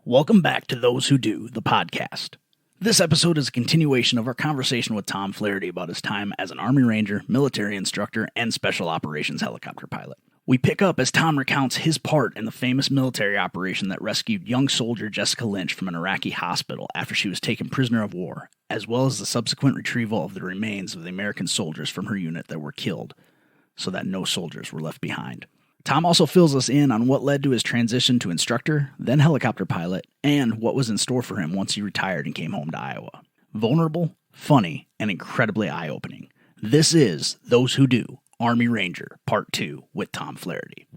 Welcome back to Those Who Do, the podcast. This episode is a continuation of our conversation with Tom Flaherty about his time as an Army Ranger, military instructor, and special operations helicopter pilot. We pick up as Tom recounts his part in the famous military operation that rescued young soldier Jessica Lynch from an Iraqi hospital after she was taken prisoner of war, as well as the subsequent retrieval of the remains of the American soldiers from her unit that were killed, so that no soldiers were left behind. Tom also fills us in on what led to his transition to instructor, then helicopter pilot, and what was in store for him once he retired and came home to Iowa. Vulnerable, funny, and incredibly eye-opening. This is Those Who Do, Army Ranger, Part 2 with Tom Flaherty.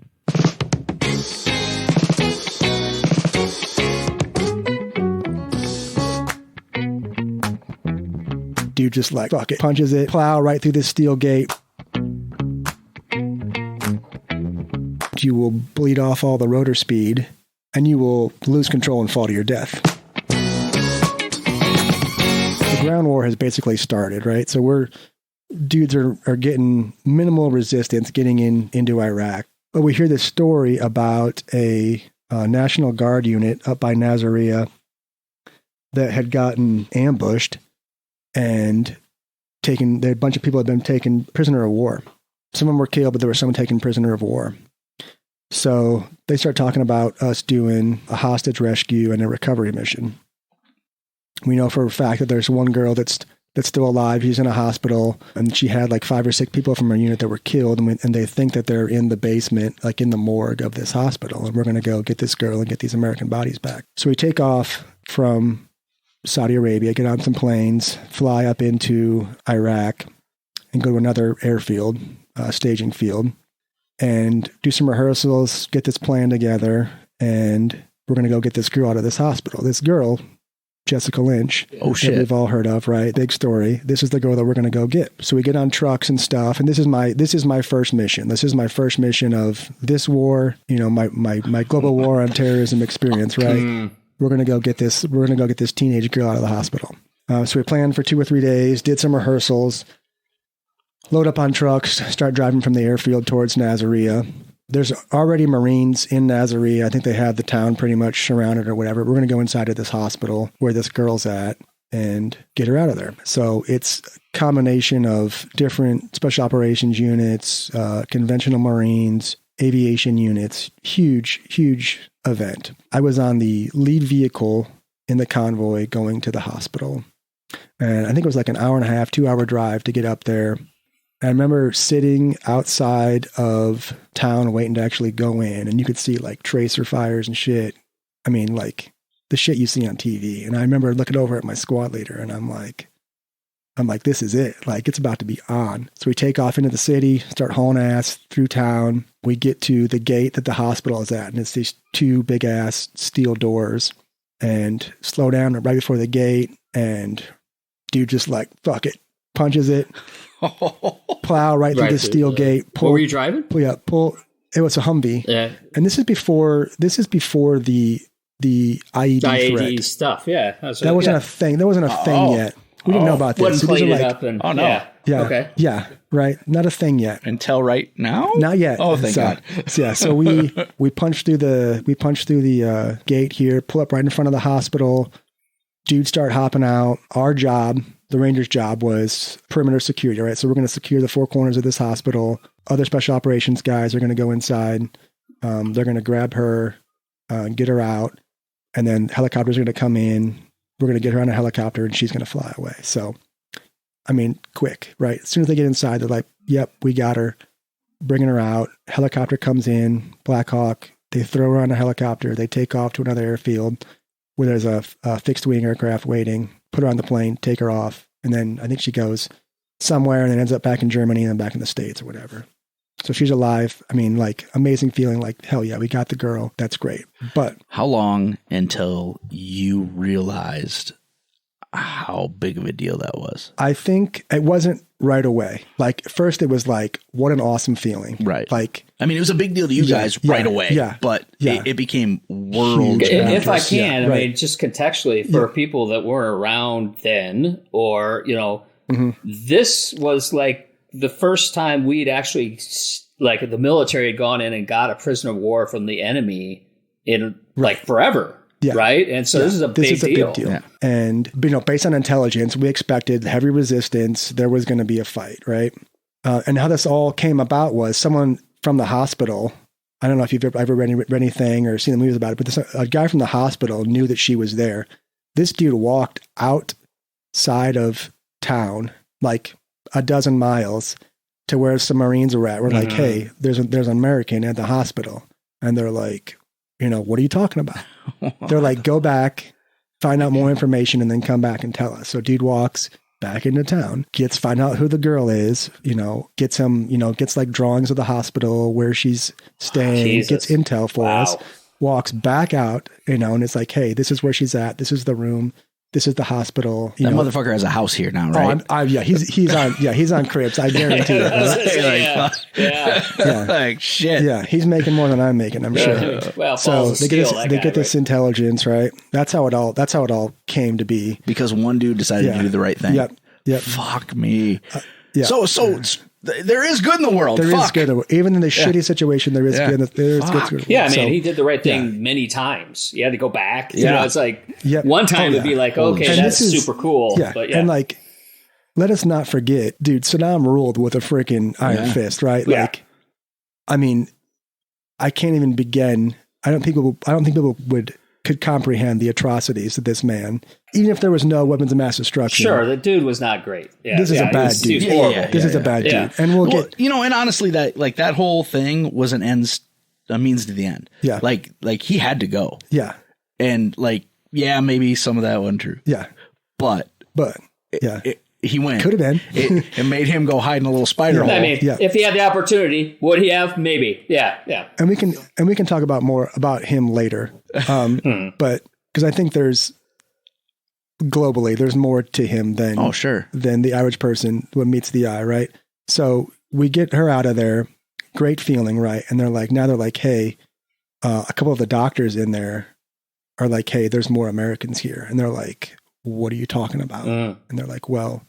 Dude just like, fuck it, punches it, plow right through this steel gate. You will bleed off all the rotor speed, and you will lose control and fall to your death. The ground war has basically started, right? So dudes are getting minimal resistance getting into Iraq. But we hear this story about a National Guard unit up by Nasiriyah that had gotten ambushed and a bunch of people had been taken prisoner of war. Some of them were killed, but there was someone taken prisoner of war. So they start talking about us doing a hostage rescue and a recovery mission. We know for a fact that there's one girl that's still alive. She's in a hospital, and she had like 5 or 6 people from her unit that were killed, and they think that they're in the basement, like in the morgue of this hospital, and we're going to go get this girl and get these American bodies back. So we take off from Saudi Arabia, get on some planes, fly up into Iraq, and go to another airfield, staging field, and do some rehearsals, get this plan together, and we're going to go get this girl out of this hospital. This girl, Jessica Lynch, that we've all heard of, right? Big story. This is the girl that we're going to go get. So we get on trucks and stuff, and this is my first mission. This is my first mission of this war, my global war on terrorism experience, right? We're going to go get this. We're going to go get this teenage girl out of the hospital. So we planned for 2 or 3 days, did some rehearsals, load up on trucks, start driving from the airfield towards Nasiriyah. There's already Marines in Nasiriyah. I think they have the town pretty much surrounded or whatever. We're going to go inside of this hospital where this girl's at and get her out of there. So it's a combination of different special operations units, conventional Marines, aviation units, huge event. I was on the lead vehicle in the convoy going to the hospital. And I think it was like an hour and a half, 2-hour drive to get up there. I remember sitting outside of town waiting to actually go in, and you could see like tracer fires and shit. I mean, like the shit you see on TV. And I remember looking over at my squad leader, and I'm like, this is it. Like, it's about to be on. So we take off into the city, start hauling ass through town. We get to the gate that the hospital is at, and it's these 2 big ass steel doors, and slow down right before the gate. And dude just like, fuck it, punches it. Plow right through the steel gate. What were you driving? Pull. It was a Humvee. Yeah. And this is before the IED threat stuff. Yeah. That wasn't a thing. That wasn't a thing yet. We didn't know about this. So these are like, oh no. Yeah. Okay. Yeah. Right. Not a thing yet. Until right now? Not yet. Oh, thank God. Yeah. So we punched through the gate here, pull up right in front of the hospital. Dudes start hopping out. Our job, the Ranger's job, was perimeter security, right? So we're going to secure the 4 corners of this hospital. Other special operations guys are going to go inside. They're going to grab her, get her out, and then helicopters are going to come in. We're going to get her on a helicopter, and she's going to fly away. So, I mean, quick, right? As soon as they get inside, they're like, yep, we got her. Bringing her out. Helicopter comes in, Black Hawk. They throw her on a helicopter. They take off to another airfield where there's a fixed-wing aircraft waiting, put her on the plane, take her off, and then I think she goes somewhere and then ends up back in Germany and then back in the States or whatever. So she's alive. I mean, like, amazing feeling, like, hell yeah, we got the girl. That's great. But how long until you realized how big of a deal that was? I think it wasn't right away. Like, first it was like, what an awesome feeling. Right. Like, I mean, it was a big deal to you guys right away. Yeah. But it became world. If I can, right. I mean, just contextually for people that weren't around then, or, this was like the first time we'd actually, like, the military had gone in and got a prisoner of war from the enemy in like forever. Yeah. Right. And so this is a big deal. Yeah. And, based on intelligence, we expected heavy resistance. There was going to be a fight. Right. And how this all came about was someone from the hospital. I don't know if you've ever read anything or seen the movies about it, but a guy from the hospital knew that she was there. This dude walked outside of town, like a dozen miles, to where some Marines were at. We're like, hey, there's an American at the hospital. And they're like, what are you talking about? They're like, go back, find out more information, and then come back and tell us. So dude walks back into town, find out who the girl is, gets like drawings of the hospital, where she's staying, gets intel for us, walks back out, and it's like, hey, this is where she's at. This is the room. This is the hospital. That motherfucker has a house here now, right? He's on cribs. I guarantee it. Yeah. Like shit. Yeah, he's making more than I'm making, I'm sure. Well, so they get this intelligence, right? That's how it all came to be. Because one dude decided to do the right thing. Yep. Fuck me. So there is good in the world. There is good. Even in the shitty situation, there is good. There is good. Yeah, man, he did the right thing many times. He had to go back. It's like one time it'd be like, okay, that's super cool. Yeah. But and like, let us not forget, dude, Saddam ruled with a freaking iron fist, right? Like, I mean, I can't even begin. I don't think people could comprehend the atrocities of this man, even if there was no weapons of mass destruction. Sure, the dude was not great. Yeah, this is a bad dude. This is a bad dude. And we'll get, and honestly, that whole thing was a means to the end. Yeah. Like he had to go. Yeah. And maybe some of that wasn't true. Yeah. But he went. Could have been. It made him go hide in a little spider hole. I mean, if he had the opportunity, would he have? Maybe. Yeah. And we can talk about more about him later. But because I think there's more to him than than the average person what meets the eye, right? So we get her out of there, great feeling, right? And they're like, hey, a couple of the doctors in there are like, hey, there's more Americans here, and they're like, what are you talking about? And they're like, well,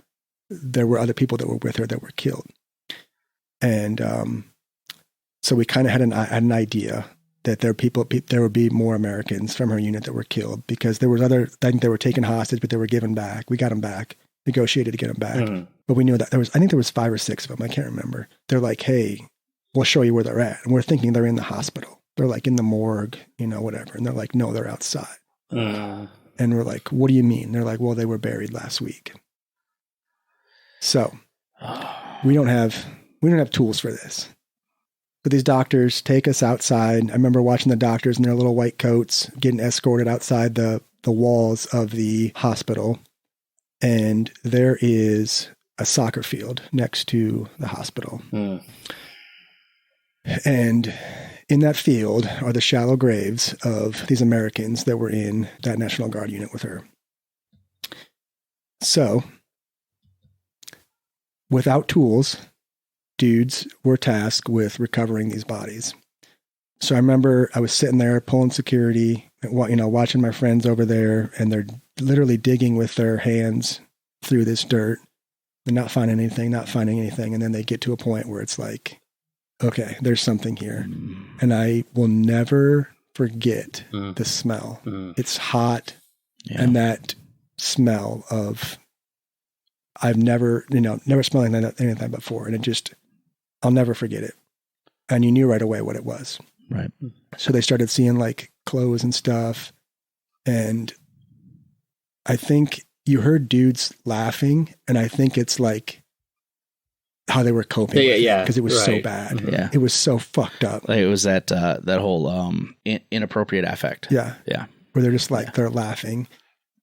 there were other people that were with her that were killed. And so we kind of had an idea that there would be more Americans from her unit that were killed, because there was I think they were taken hostage, but they were given back. We got them back, negotiated to get them back. But we knew that I think there was 5 or 6 of them. I can't remember. They're like, hey, we'll show you where they're at. And we're thinking they're in the hospital. They're like in the morgue, whatever. And they're like, no, they're outside. And we're like, what do you mean? They're like, well, they were buried last week. So we don't have tools for this. But these doctors take us outside. I remember watching the doctors in their little white coats getting escorted outside the walls of the hospital. And there is a soccer field next to the hospital. And in that field are the shallow graves of these Americans that were in that National Guard unit with her. So, without tools, dudes were tasked with recovering these bodies. So I remember I was sitting there pulling security, watching my friends over there, and they're literally digging with their hands through this dirt. They're not finding anything. And then they get to a point where it's like, okay, there's something here. And I will never forget the smell. It's hot. Yeah. And that smell of, I've never smelled anything before. And I'll never forget it. And you knew right away what it was. Right. So they started seeing like clothes and stuff. And I think you heard dudes laughing. And I think it's like, how they were coping, because it was so bad. Yeah, it was so fucked up. Like it was that whole inappropriate affect. Yeah, where they're just like they're laughing,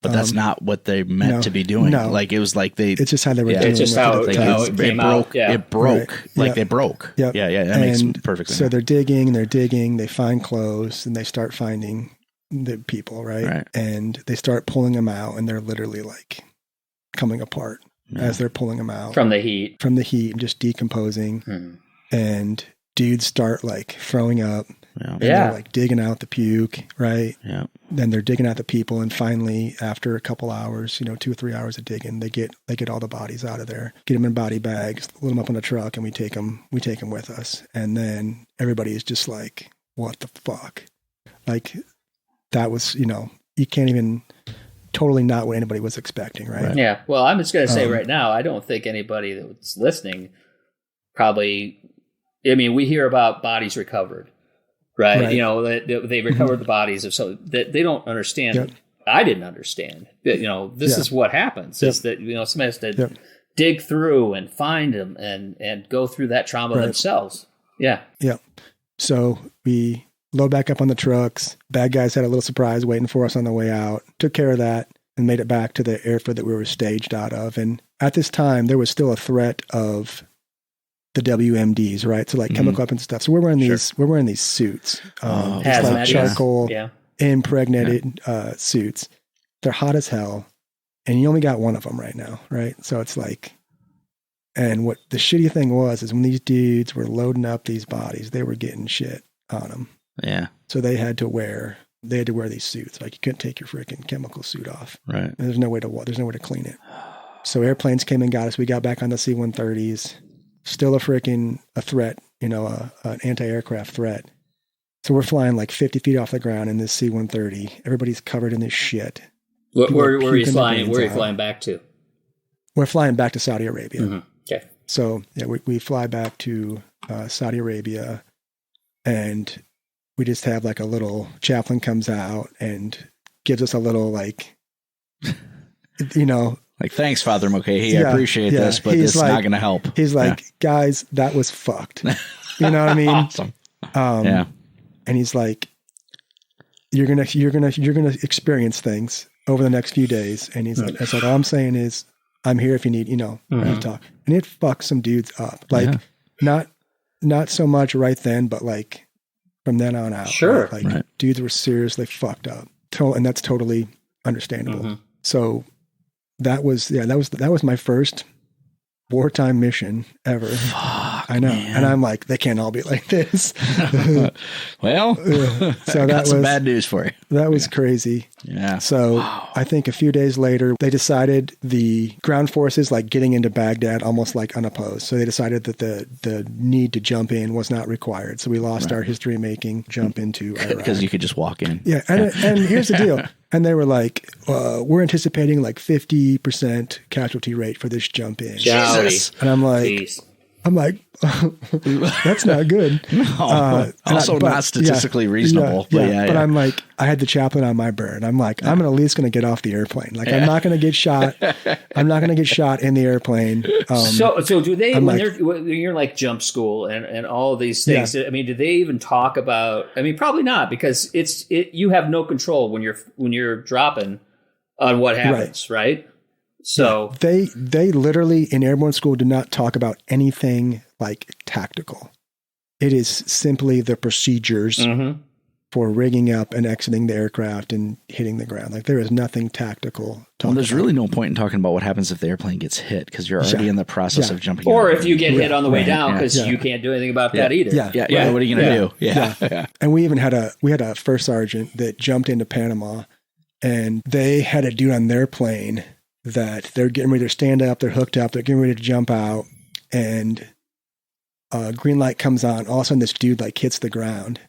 but that's not what they meant to be doing. No. Like it was like it's just how they were doing. It's just how it came out. It broke. Right. Like they broke. Yep. Yeah. That makes perfect sense. So they're digging. They find clothes, and they start finding the people, right? And they start pulling them out, and they're literally like coming apart. As they're pulling them out from the heat and just decomposing. And dudes start like throwing up. And they're like digging out the puke, right? Yeah. Then they're digging out the people, and finally, after a couple hours, 2 or 3 hours of digging, they get all the bodies out of there, get them in body bags, load them up on a truck, and we take them with us. And then everybody is just like, "What the fuck?" Like that was, you can't even, totally not what anybody was expecting, right? Yeah. Well, I'm just going to say right now, I don't think anybody that's listening probably, we hear about bodies recovered, right? They recovered the bodies of so that they don't understand. Yep. I didn't understand that, this is what happens is that, somebody has to dig through and find them and go through that trauma themselves. Yeah. Yeah. So we load back up on the trucks. Bad guys had a little surprise waiting for us on the way out. Took care of that and made it back to the airfield that we were staged out of. And at this time, there was still a threat of the WMDs, right? So like chemical weapons and stuff. So we're wearing these suits, like charcoal impregnated suits. They're hot as hell, and you only got one of them right now, right? So it's like, and what the shitty thing was is when these dudes were loading up these bodies, they were getting shit on them. Yeah. So they had to wear these suits. Like you couldn't take your freaking chemical suit off. Right. And there's no way to clean it. So airplanes came and got us. We got back on the C-130s. Still a threat, an anti-aircraft threat. So we're flying like 50 feet off the ground in this C-130. Everybody's covered in this shit. Where are you flying? Where are you flying back to? We're flying back to Saudi Arabia. Mm-hmm. Okay. So yeah, we fly back to Saudi Arabia, and we just have like a little chaplain comes out and gives us a little like, like, thanks, Father Mulcahy. I appreciate this, but this is not going to help. He's like, guys, that was fucked. You know what I mean? Awesome. And he's like, you're gonna experience things over the next few days. And he's like, all I'm saying is, I'm here if you need, to talk. And it fucked some dudes up. Like, not so much right then, but like from then on out. Sure. Right? Like dudes were seriously fucked up. And that's totally understandable. Mm-hmm. So that was my first wartime mission ever. Fuck, I know. man. And I'm like, they can't all be like this. Well, so I got some bad news for you. That was crazy. Yeah. So I think a few days later, they decided the ground forces like getting into Baghdad almost like unopposed. So they decided that the need to jump in was not required. So we lost our history making jump into Iraq. Because you could just walk in. Yeah. And here's the deal. And they were like, we're anticipating like 50% casualty rate for this jump in. Jesus. And I'm like, that's not good. No, not statistically reasonable. But I'm like, I had the chaplain on my bird. I'm like, I'm at least going to get off the airplane. Like, I'm not going to get shot. I'm not going to get shot in the airplane. So do they, when you're like jump school and all of these things, do they even talk about, probably not, because you have no control when you're dropping on what happens, right? So they literally in airborne school do not talk about anything like tactical. It is simply the procedures for rigging up and exiting the aircraft and hitting the ground. Like there is nothing tactical. There's really no point in talking about what happens if the airplane gets hit because you're already in the process of jumping. Or if you get hit on the way down because you can't do anything about that either. Yeah. What are you going to do? Yeah. And we even had a first sergeant that jumped into Panama, and they had a dude on their plane that they're getting ready to stand up, they're hooked up, they're getting ready to jump out, and green light comes on. All of a sudden, this dude like hits the ground,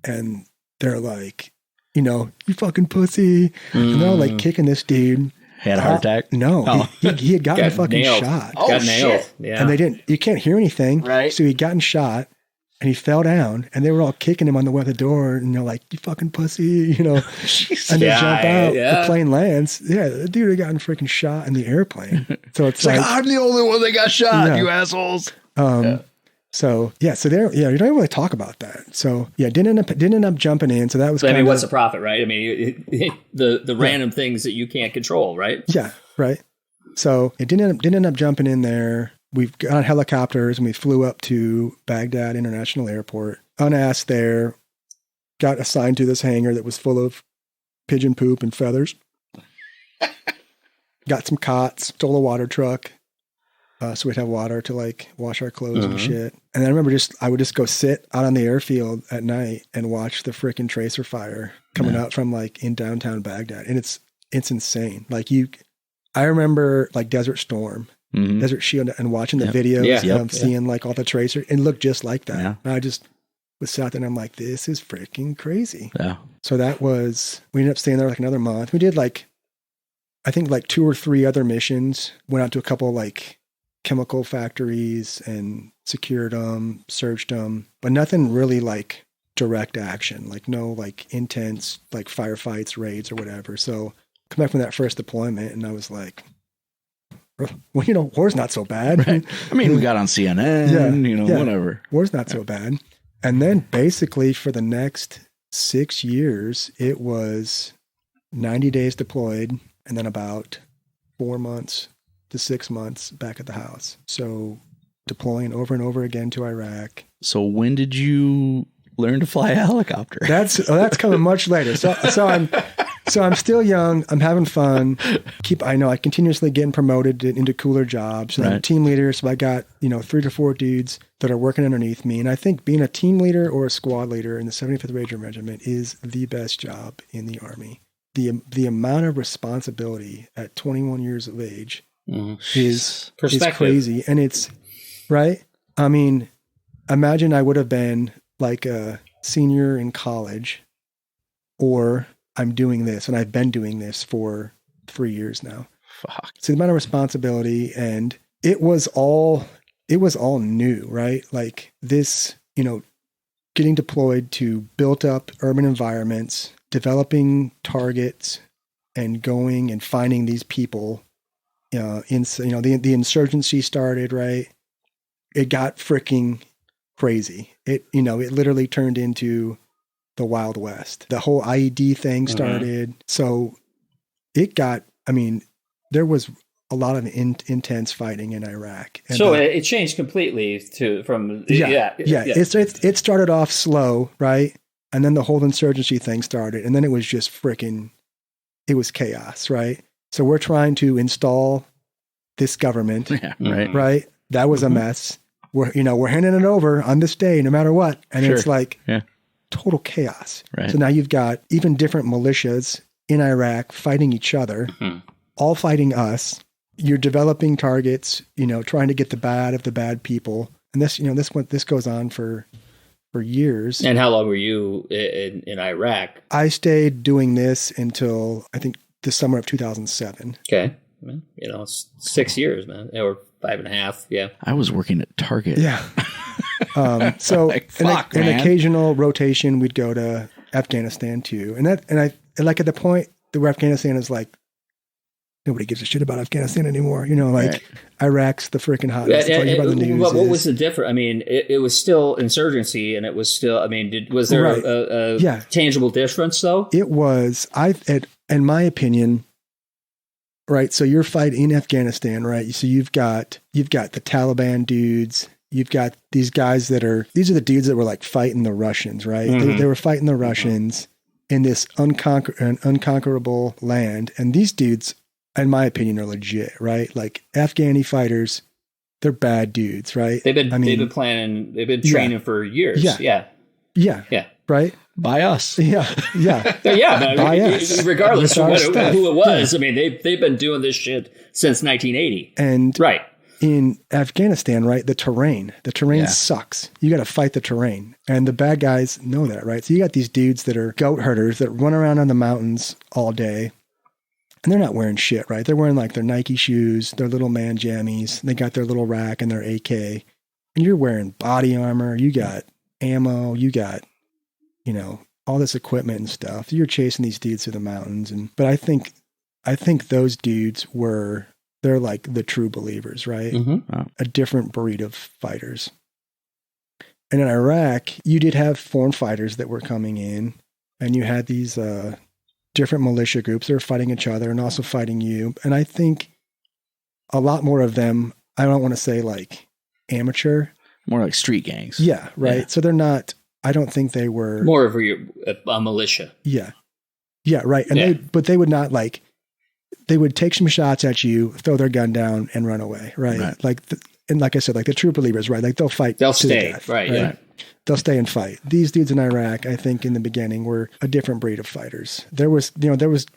and they're like, you fucking pussy, and they're all like kicking this dude. Had a heart attack? No, he had gotten fucking shot. Got nailed. Yeah. And they didn't. You can't hear anything, right? So he'd gotten shot. And he fell down, and they were all kicking him on the way to the door, and they're like, "You fucking pussy," and they jump out. The plane lands. Yeah, the dude had gotten freaking shot in the airplane. So it's like I'm the only one that got shot, you assholes. So they're you don't really talk about that. So didn't end up jumping in. So that was. What's the profit, right? The random things that you can't control, right? Yeah, right. So it didn't end up jumping in there. We got on helicopters and we flew up to Baghdad International Airport, unasked there, got assigned to this hangar that was full of pigeon poop and feathers. Got some cots, stole a water truck. So we'd have water to like wash our clothes and shit. And then I remember I would just go sit out on the airfield at night and watch the freaking tracer fire coming out from like in downtown Baghdad. And it's insane. Like I remember like Desert Storm. Desert Shield and watching the videos of seeing like all the tracer and looked just like that. And was South, and I'm like, this is freaking crazy. Yeah. So we ended up staying there like another month. We did I think 2 or 3 other missions, went out to a couple like chemical factories and secured them, searched them, but nothing really like direct action, like no like intense like firefights, raids or whatever. So come back from that first deployment and I was like, well, war's not so bad. Right. I mean, we got on CNN, whatever. War's not so bad. And then basically for the next 6 years, it was 90 days deployed and then about 4 months to 6 months back at the house. So deploying over and over again to Iraq. So when did you learn to fly a helicopter? That's coming much later. So I'm still young. I'm having fun. I continuously getting promoted into cooler jobs. And I'm a team leader. So I got, 3 to 4 dudes that are working underneath me. And I think being a team leader or a squad leader in the 75th Ranger Regiment is the best job in the Army. The amount of responsibility at 21 years of age is crazy. And it's right. I mean, imagine I would have been like a senior in college, or I'm doing this and I've been doing this for 3 years now. Fuck. So the amount of responsibility, and it was all new, right? Like this, getting deployed to built up urban environments, developing targets and going and finding these people, the insurgency started, right? It got freaking crazy. It literally turned into the Wild West. The whole IED thing started. So there was a lot of intense fighting in Iraq. And so it changed completely It started off slow, right? And then the whole insurgency thing started, and then it was just it was chaos, right? So we're trying to install this government, right? That was a mess. We're handing it over on this day, no matter what. And it's like total chaos. Right. So now you've got even different militias in Iraq fighting each other, all fighting us. You're developing targets, trying to get the bad of the bad people. And this goes on for years. And how long were you in Iraq? I stayed doing this until I think the summer of 2007. Okay. It's 6 years, man. Or 5.5. Yeah. I was working at Target. Yeah. So an occasional rotation, we'd go to Afghanistan too. And I like at the point where Afghanistan is like, nobody gives a shit about Afghanistan anymore. Iraq's the freaking hotness. About the news. What was the difference? I mean, it was still insurgency, and it was still. I mean, was there a tangible difference though? It was. In my opinion, right. So you're fighting in Afghanistan, right? So you've got the Taliban dudes. You've got these guys these are the dudes that were like fighting the Russians, right? They were fighting the Russians in this unconquerable land, and these dudes, in my opinion, are legit, right? Like Afghani fighters, they're bad dudes, right? They've been training for years. Yeah. Right? By us. Yeah. By us. Regardless of who it was. Yeah. I mean, they've been doing this shit since 1980. And in Afghanistan, right, the terrain sucks. You got to fight the terrain. And the bad guys know that, right? So you got these dudes that are goat herders that run around on the mountains all day. And they're not wearing shit, right? They're wearing like their Nike shoes, their little man jammies. They got their little rack and their AK. And you're wearing body armor. You got ammo. You got, all this equipment and stuff. You're chasing these dudes through the mountains. But I think those dudes they're like the true believers, right? Wow. A different breed of fighters. And in Iraq, you did have foreign fighters that were coming in, and you had these different militia groups that are fighting each other and also fighting you. And I think a lot more of them, I don't want to say like amateur. More like street gangs. Yeah, right. Yeah. So they're not, I don't think they were. More of a militia. Yeah. Yeah, right. And they would not like, they would take some shots at you, throw their gun down and run away, right? Like, and like I said, like the true believers, right? Like they'll fight. They'll stay, right? Yeah. They'll stay and fight. These dudes in Iraq, I think in the beginning were a different breed of fighters. There was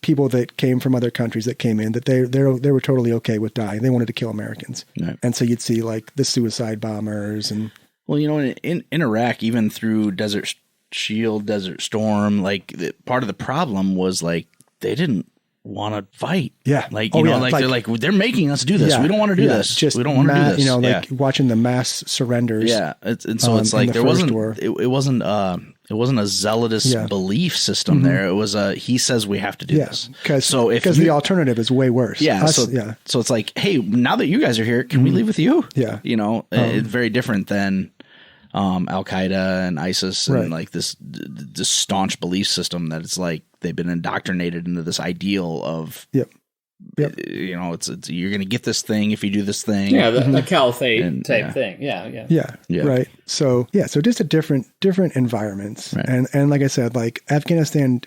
people that came from other countries that came in that they were totally okay with dying. They wanted to kill Americans. Right. And so you'd see like the suicide bombers and Well, in Iraq, even through Desert Shield, Desert Storm, like part of the problem was like they didn't want to fight. Yeah. Like, they're making us do this. Yeah. We don't want to do this. Just we don't want to do this. Watching the mass surrenders. Yeah. And so it's like it wasn't a zealotous belief system there. It was he says we have to do this. Because the alternative is way worse. Yeah. So it's like, hey, now that you guys are here, can we leave with you? Yeah. It's very different than Al Qaeda and ISIS and like this staunch belief system that it's like they've been indoctrinated into this ideal of it's you're going to get this thing if you do this thing. Yeah, the caliphate type thing. Yeah. Right. So just a different environments, and like I said, like Afghanistan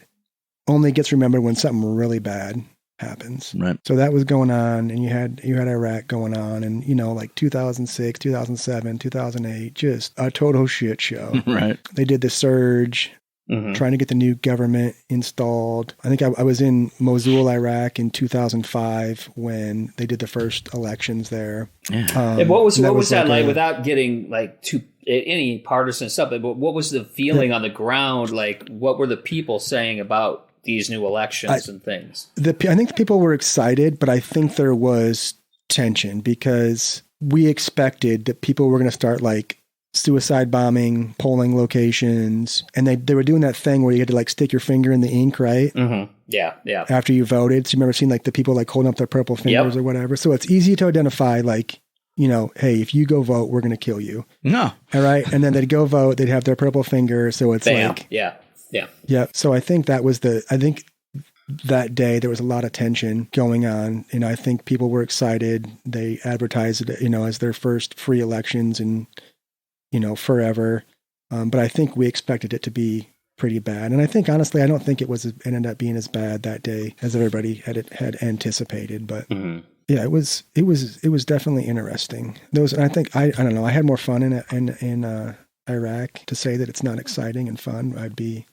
only gets remembered when something really bad happens. Right. So that was going on, and you had Iraq going on, and like 2006, 2007, 2008, just a total shit show. Right. They did the surge, trying to get the new government installed. I think I was in Mosul, Iraq in 2005 when they did the first elections there. Yeah. And what was that like without getting like too any partisan stuff? But what was the feeling on the ground? Like, what were the people saying about these new elections and things? I think the people were excited, but I think there was tension because we expected that people were going to start like suicide bombing polling locations, and they were doing that thing where you had to like stick your finger in the ink, right? Mm-hmm. Yeah. After you voted. So you remember seeing like the people like holding up their purple fingers or whatever. So it's easy to identify like, hey, if you go vote, we're going to kill you. No. All right. And then they'd go vote. They'd have their purple finger. So it's like, Yeah. So I think that day there was a lot of tension going on, and I think people were excited. They advertised it, as their first free elections in, forever. But I think we expected it to be pretty bad. And I think, honestly, I don't think it ended up being as bad that day as everybody had anticipated. But yeah, it was definitely interesting. I think, I don't know, I had more fun in Iraq. To say that it's not exciting and fun, I'd be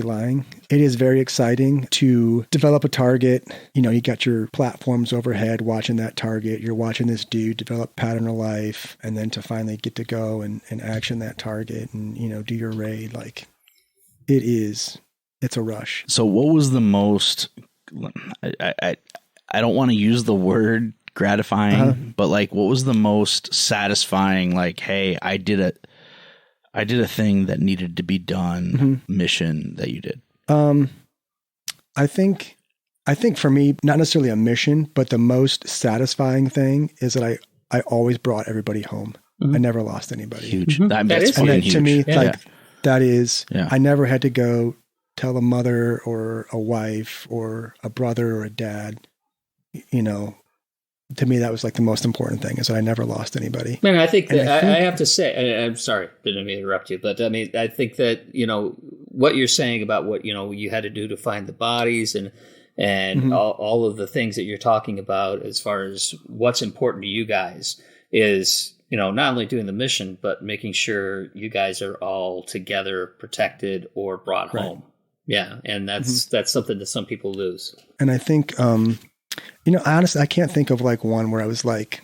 lying. It is very exciting to develop a target. You got your platforms overhead watching that target. You're watching this dude develop pattern of life, and then to finally get to go and action that target and, do your raid. Like, it's a rush. So what was the most, I don't want to use the word gratifying, but like, what was the most satisfying? Like, hey, I did a thing that needed to be done mission that you did. I think for me, not necessarily a mission, but the most satisfying thing is that I always brought everybody home. I never lost anybody. Huge. That's fucking huge. To me, that is, I never had to go tell a mother or a wife or a brother or a dad, to me, that was like the most important thing is that I never lost anybody. Man, I think that I have to say, I'm sorry, didn't mean to interrupt you, but I mean, I think that, what you're saying about what, you had to do to find the bodies and all of the things that you're talking about as far as what's important to you guys is, not only doing the mission, but making sure you guys are all together, protected or brought home. Yeah. And that's something that some people lose. And I think, honestly, I can't think of like one where I was like,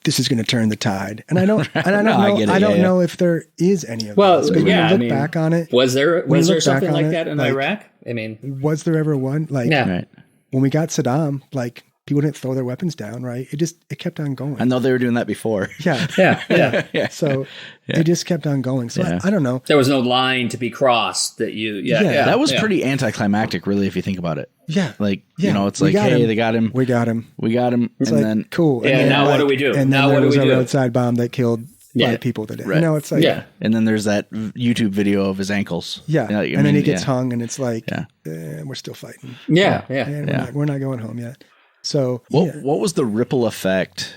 this is going to turn the tide. And I don't know if there is any of those. When you look back on it. Was there something like that in Iraq? I mean, was there ever one? Like, when we got Saddam, like, people didn't throw their weapons down, right? It kept on going. I know they were doing that before. Yeah. So it just kept on going. So I don't know. There was no line to be crossed that that was pretty anticlimactic, really, if you think about it. Yeah. Like, it's like, hey, they got him. We got him. It's and like, then cool. Yeah. And now what do we do? And now then what there was do we do? a roadside bomb that killed 5 people today. Right. It's like, and then there's that YouTube video of his ankles. Yeah. And then he gets hung, and it's like, we're still fighting. Yeah. And we're not going home yet. So what was the ripple effect?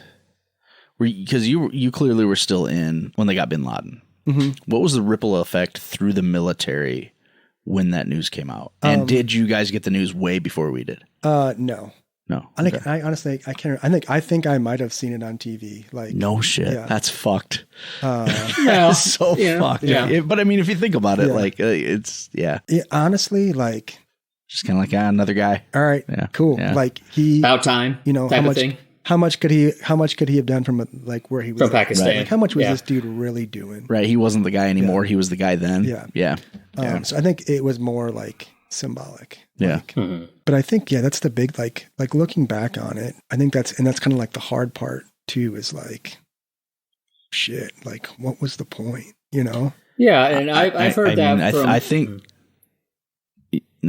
Because you clearly were still in when they got bin Laden. What was the ripple effect through the military when that news came out? And did you guys get the news way before we did? No. I think I can't. I think I might have seen it on TV. Like, no shit. Yeah. That's fucked. That's so fucked. Yeah. But I mean, if you think about it, like it's honestly, like, just kind of like another guy. All right, cool. Yeah. Like about time. How much? how much could he have done from like where he was from Pakistan? Like, how much was this dude really doing? Right. He wasn't the guy anymore. He was the guy then. Yeah. So I think it was more like symbolic. Yeah. But I think, that's the big, like looking back on it, I think that's kind of like the hard part too, is like, shit, like what was the point, Yeah. And I've heard that. I think,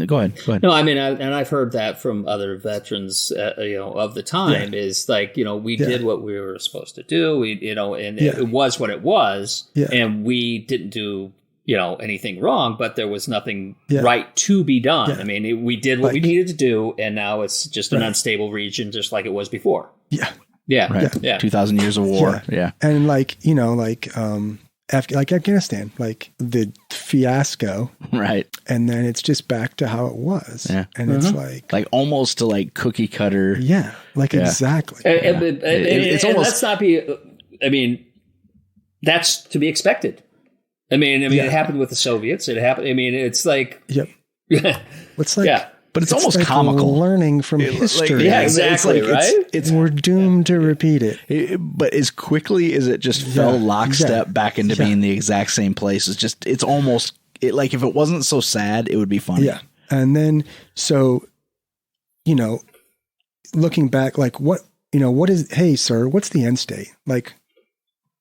go ahead. No, I mean, I've heard that from other veterans, of the time is like, we did what we were supposed to do. It was what it was, and we didn't do, anything wrong, but there was nothing right to be done. Yeah. I mean, we did what we needed to do, and now it's just an unstable region, just like it was before. Yeah. Yeah. Right. Yeah. 2,000 years of war. Yeah. And like, like Afghanistan, like the fiasco, right? And then it's just back to how it was, and it's like almost to like cookie cutter, exactly. It's almost. Let's not be. I mean, that's to be expected. I mean, it happened with the Soviets. It happened. I mean, it's like, it's like, but it's almost like comical. Learning from history. Exactly. It's we're doomed to repeat it. But as quickly as it just fell lockstep back into being the exact same place, it's almost like if it wasn't so sad, it would be funny. Yeah. And then, so, looking back, like what is, hey, sir, what's the end state? Like,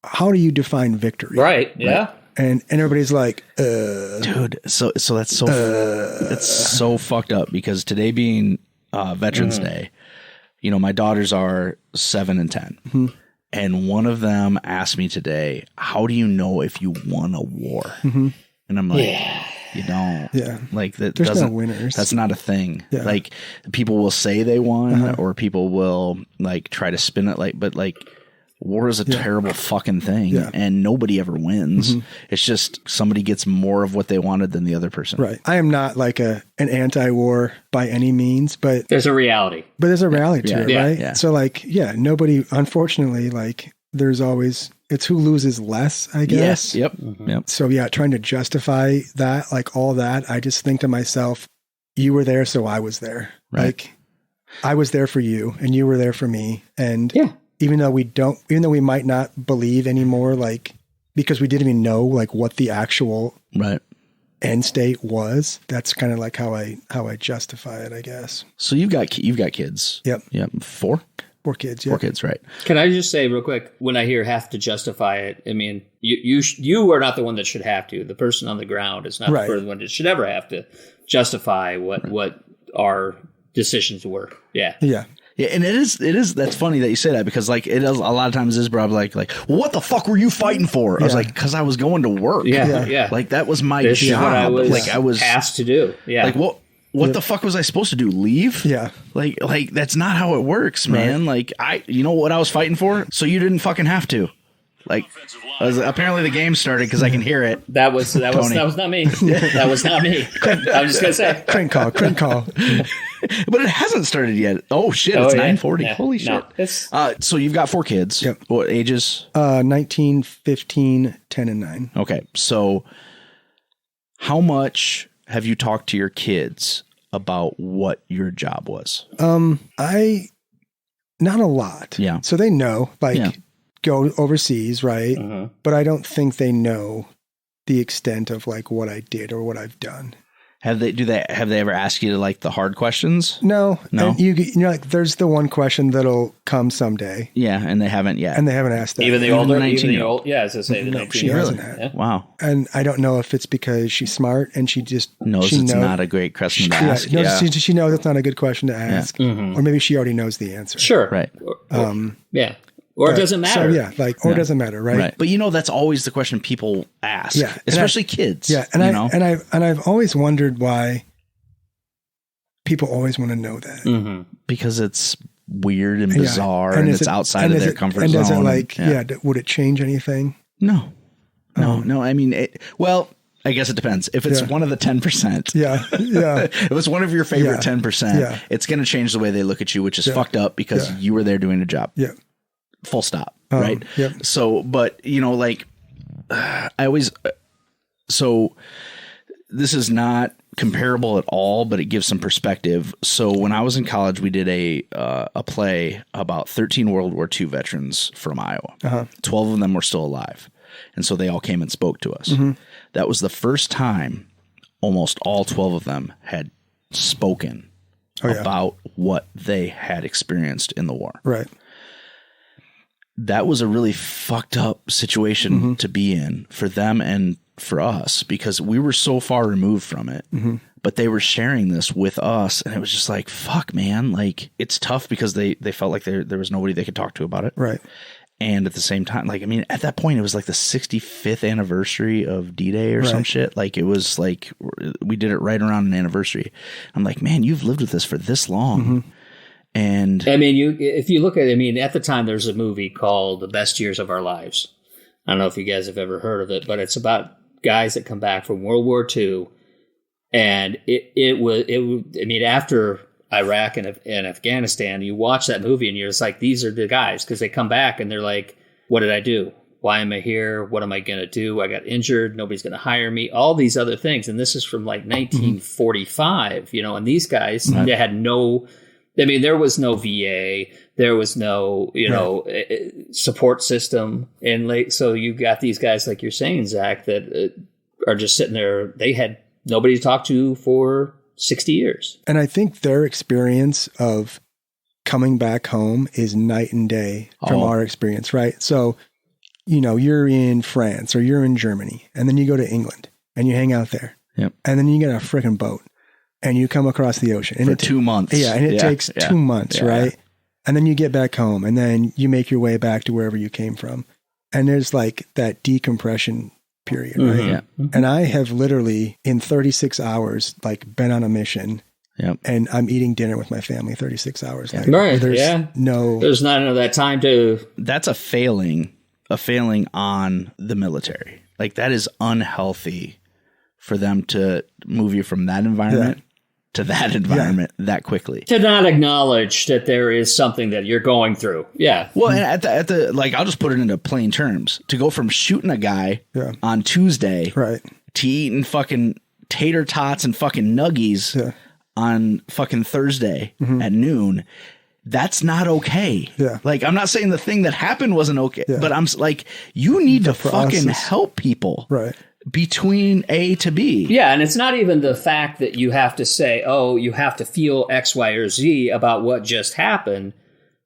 how do you define victory? Right. Yeah. And everybody's like, dude, so that's so it's so fucked up, because today being Veterans Day, my daughters are 7 and 10, and one of them asked me today, "How do you know if you won a war?" And I'm like, "You don't. Like that. There's no winners. That's not a thing. Like people will say they won, or people will like try to spin it but war is a terrible fucking thing, and nobody ever wins. It's just somebody gets more of what they wanted than the other person. Right. I am not like an anti-war by any means, but there's a reality. But there's a reality to it, right? Yeah. So like, nobody, unfortunately, like there's always, it's who loses less, I guess. Yes. Yep. So trying to justify that, like all that, I just think to myself, you were there, so I was there. Right. Like I was there for you and you were there for me. And even though we might not believe anymore, like, because we didn't even know like what the actual end state was, that's kind of like how I justify it, I guess. So you've got kids. Yep. 4 kids. 4 kids. Right. Can I just say real quick, when I hear have to justify it, I mean, you are not the one that should have to. The person on the ground is not the one that should ever have to justify what our decisions were. Yeah. Yeah, and it is. That's funny that you say that, because like it is a lot of times is Rob like well, what the fuck were you fighting for? I was like, because I was going to work. Yeah. Like that was my this job. I was asked to do. Yeah. Like what the fuck was I supposed to do? Leave? Yeah. Like that's not how it works, man. Like what I was fighting for? So you didn't fucking have to. Like apparently the game started because I can hear it. That was not me. That was not me. I was just gonna say crank call. But it hasn't started yet. Oh shit! It's 9:40. Yeah. Holy shit! So you've got 4 kids. Yep. What ages? 19, 15, 10, and 9. Okay. So how much have you talked to your kids about what your job was? Not a lot. Yeah. So they know, go overseas, right? But I don't think they know the extent of like what I did or what I've done. Have they ever asked you to like the hard questions? No. And you're like, there's the one question that'll come someday. Yeah, and they haven't yet. And they haven't asked that. Even the older 19-year-old. Yeah, as I say, the 19-year-old. She hasn't had. Yeah. Wow. And I don't know if it's because she's smart and she just knows it's not a great question to ask. She knows it's not a good question to ask, or maybe she already knows the answer. Sure. Right. Or it doesn't matter. So it doesn't matter, right? But that's always the question people ask, especially kids. Yeah, and I've always wondered why people always want to know that, because it's weird and bizarre, and it's outside of their comfort zone. And does it would it change anything? No. I mean, I guess it depends. If it's one of the 10%, if it's one of your favorite 10%, it's going to change the way they look at you, which is fucked up because you were there doing a job. Yeah. Full stop. Right. Yep. So, but I always, so this is not comparable at all, but it gives some perspective. So when I was in college, we did a play about 13 World War II veterans from Iowa. 12 of them were still alive. And so they all came and spoke to us. That was the first time almost all 12 of them had spoken about what they had experienced in the war. Right. That was a really fucked up situation to be in for them and for us, because we were so far removed from it, but they were sharing this with us. And it was just like, fuck, man, like it's tough because they felt like there was nobody they could talk to about it. Right. And at the same time, like, I mean, at that point, it was like the 65th anniversary of D-Day or some shit. Like, it was like, we did it right around an anniversary. I'm like, man, you've lived with this for this long. And I mean, if you look at it, I mean, at the time, there's a movie called The Best Years of Our Lives. I don't know if you guys have ever heard of it, but it's about guys that come back from World War II. And it was, I mean, after Iraq and Afghanistan, you watch that movie and you're just like, these are the guys, because they come back and they're like, what did I do? Why am I here? What am I going to do? I got injured. Nobody's going to hire me. All these other things. And this is from like 1945, you know, and these guys, they had no, I mean, there was no VA, there was no, you know, support system. And like, so you got these guys, like you're saying, Zach, that are just sitting there. They had nobody to talk to for 60 years. And I think their experience of coming back home is night and day from our experience, right? So, you know, you're in France or you're in Germany, and then you go to England and you hang out there. Yep. And then you get a freaking boat and you come across the ocean. And for 2 months. Yeah, and it takes 2 months, right? And then you get back home and then you make your way back to wherever you came from. And there's like that decompression period, right? And I have literally in 36 hours, like been on a mission and I'm eating dinner with my family 36 hours later. Right. There's not enough that time to. That's a failing on the military. Like, that is unhealthy for them to move you from that environment to that environment that quickly. To not acknowledge that there is something that you're going through. Yeah. Well, and at the like, I'll just put it into plain terms. To go from shooting a guy on Tuesday to eating fucking tater tots and fucking nuggies on fucking Thursday at noon, that's not okay. Yeah. Like, I'm not saying the thing that happened wasn't okay, but I'm like, you need to fucking help people. Right. Between A to B. Yeah, and it's not even the fact that you have to say, oh, you have to feel X, Y, or Z about what just happened,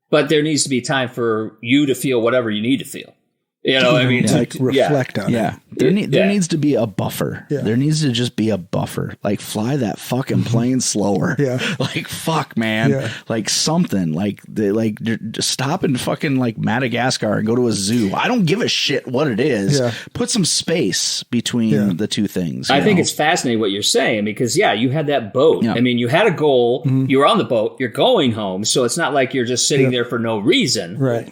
but there needs to be time for you to feel whatever you need to feel. You know, I mean, like reflect on it. There needs to be a buffer. Yeah. There needs to just be a buffer. Like, fly that fucking plane slower. Like, fuck, man. Like, something. Like, just stop in fucking like Madagascar and go to a zoo. I don't give a shit what it is. Put some space between the two things. I think it's fascinating what you're saying, because you had that boat. I mean, you had a goal. You were on the boat. You're going home, so it's not like you're just sitting there for no reason. Right.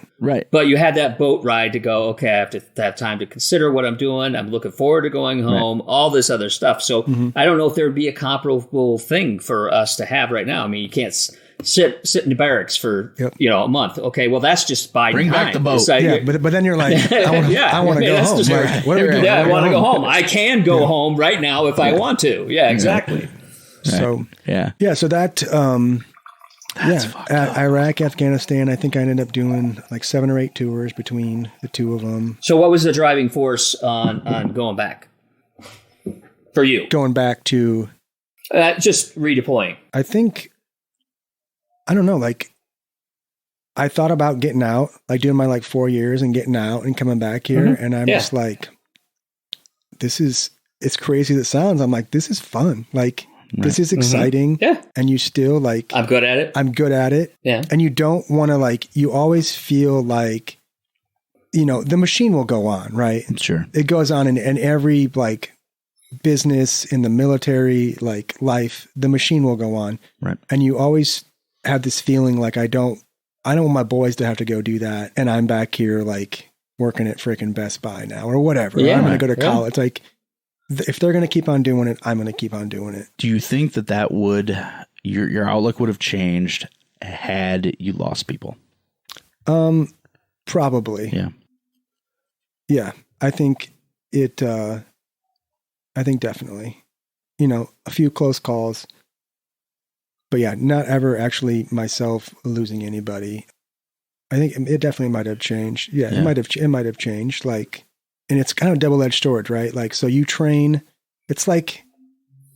But you had that boat ride to go, okay, I have to have time to consider what I'm doing. I'm looking forward to going home, all this other stuff. So I don't know if there would be a comparable thing for us to have right now. I mean, you can't sit in the barracks for, a month. Okay, well, that's just biding time. Bring back the boat. Like, but then you're like, I want to go home. Like, what are we doing? I want to go home. I can go home right now if I want to. Yeah, exactly. So, so that... Iraq, Afghanistan, I think I ended up doing like 7 or 8 tours between the two of them. So what was the driving force on going back for you? Going back to... just redeploying. I think, I don't know, like I thought about getting out, like doing my like 4 years and getting out and coming back here. And I'm just like, it's crazy as it sounds. I'm like, this is fun. Like, this is exciting. And you still like... I'm good at it. Yeah. And you don't want to like... You always feel like, the machine will go on, right? Sure. It goes on in every like business in the military, like life, the machine will go on. Right. And you always have this feeling like I don't want my boys to have to go do that. And I'm back here like working at freaking Best Buy now or whatever. I'm going to go to college. It's like... If they're going to keep on doing it, I'm going to keep on doing it. Do you think that would, your outlook would have changed had you lost people? Probably. Yeah. Yeah. I think definitely. a few close calls. But yeah, not ever actually myself losing anybody. I think it definitely might have changed. Yeah, it might have changed. Like, and it's kind of double-edged sword, right? Like, so you train. It's like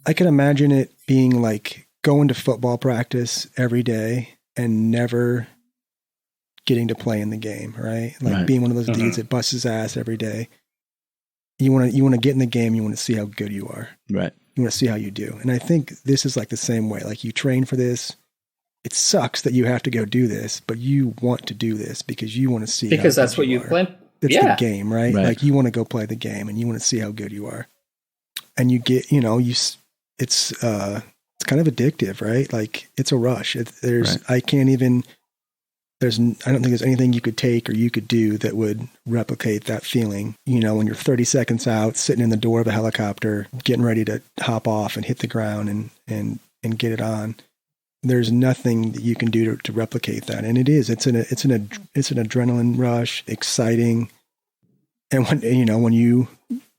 I can imagine it being like going to football practice every day and never getting to play in the game, right? Like being one of those dudes that busts his ass every day. You want to get in the game. You want to see how good you are. Right. You want to see how you do. And I think this is like the same way. Like you train for this. It sucks that you have to go do this, but you want to do this because you want to see. Because that's what you play. It's the game, right? Like you want to go play the game and you want to see how good you are. And you get, it's kind of addictive, right? Like it's a rush. I don't think there's anything you could take or you could do that would replicate that feeling. When you're 30 seconds out, sitting in the door of a helicopter, getting ready to hop off and hit the ground and get it on. There's nothing that you can do to replicate that. And it's an adrenaline rush, exciting. And when you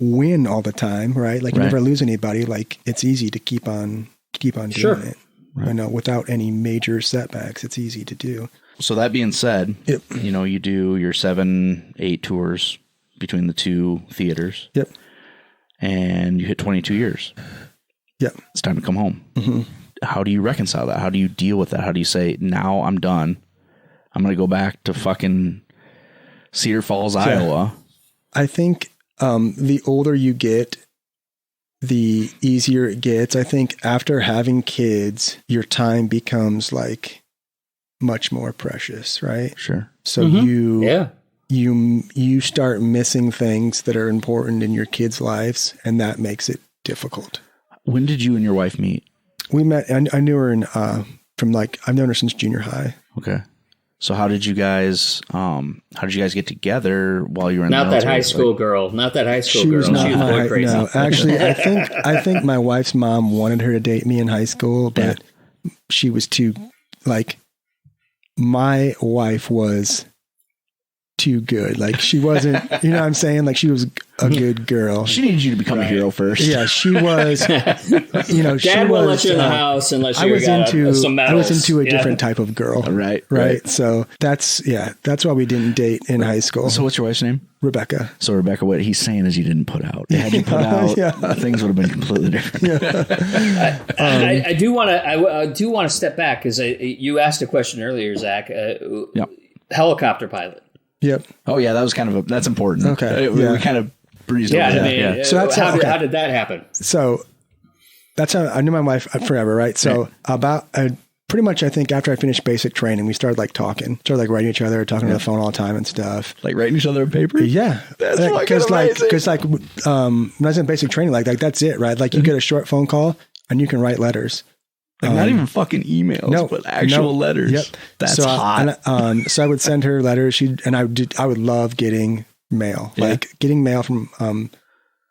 win all the time, right? Like you never lose anybody, like it's easy to keep on doing it. Right. Without any major setbacks, it's easy to do. So that being said, you do your 7-8 tours between the two theaters. Yep. And you hit 22 years. Yep. It's time to come home. Mm-hmm. How do you reconcile that? How do you deal with that? How do you say, now I'm done. I'm going to go back to fucking Cedar Falls, Iowa. I think the older you get, the easier it gets. I think after having kids, your time becomes like much more precious, right? Sure. So you start missing things that are important in your kids' lives, and that makes it difficult. When did you and your wife meet? We met. I knew her I've known her since junior high. Okay. So how did you guys get together while you were in the military? Not that high school girl. She was boy crazy. No, actually, I think my wife's mom wanted her to date me in high school, but she was too, like, my wife was too good. Like she wasn't, you know what I'm saying? Like she was a good girl. She needed you to become a hero first. Yeah, she was, Dad won't let you in the house unless you got some medals. I was into a different type of girl. Right. So that's why we didn't date in high school. So what's your wife's name? Rebecca. So Rebecca, what he's saying is you didn't put out. Had you put out, things would have been completely different. I do want to step back because you asked a question earlier, Zach. Helicopter pilot. Yep. Oh yeah, that was that's important. Okay. We kind of breezed over that. So that's how did that happen? So that's how I knew my wife forever, right? So about pretty much, I think after I finished basic training, we started like talking, writing each other, talking on the phone all the time and stuff. Like writing each other on paper? Yeah. Because when I was in basic training, like that's it, right? Like you get a short phone call and you can write letters. Like not even fucking emails, but actual letters. Yep. That's hot. So I would send her letters. I would love getting mail. Yeah. Like getting mail from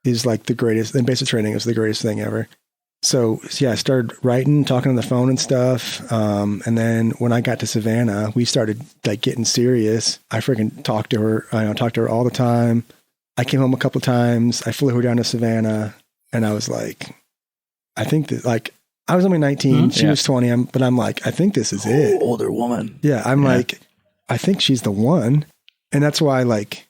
is like the greatest. And basic training is the greatest thing ever. So I started writing, talking on the phone and stuff. And then when I got to Savannah, we started like getting serious. I freaking talked to her. I talked to her all the time. I came home a couple of times. I flew her down to Savannah, and I was like, I think that like. I was only 19. She was 20. But I'm like, I think this is it. Older woman. Yeah. I'm like, I think she's the one. And that's why, like,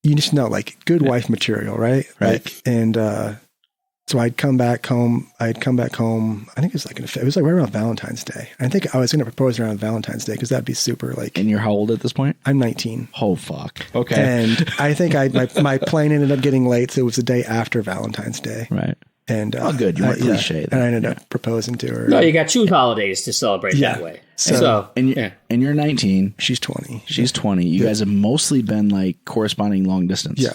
you just know, like, good wife material, right? Like, and so I'd come back home. I think it was like right around Valentine's Day. I think I was going to propose around Valentine's Day because that'd be super, like. And you're how old at this point? I'm 19. Oh, fuck. Okay. And I think my plane ended up getting late. So it was the day after Valentine's Day. Right. And good. You weren't cliche. And I ended up proposing to her. No, you got 2 holidays to celebrate that way. And you're 19. She's 20. She's 20. You guys have mostly been like corresponding long distance. Yeah.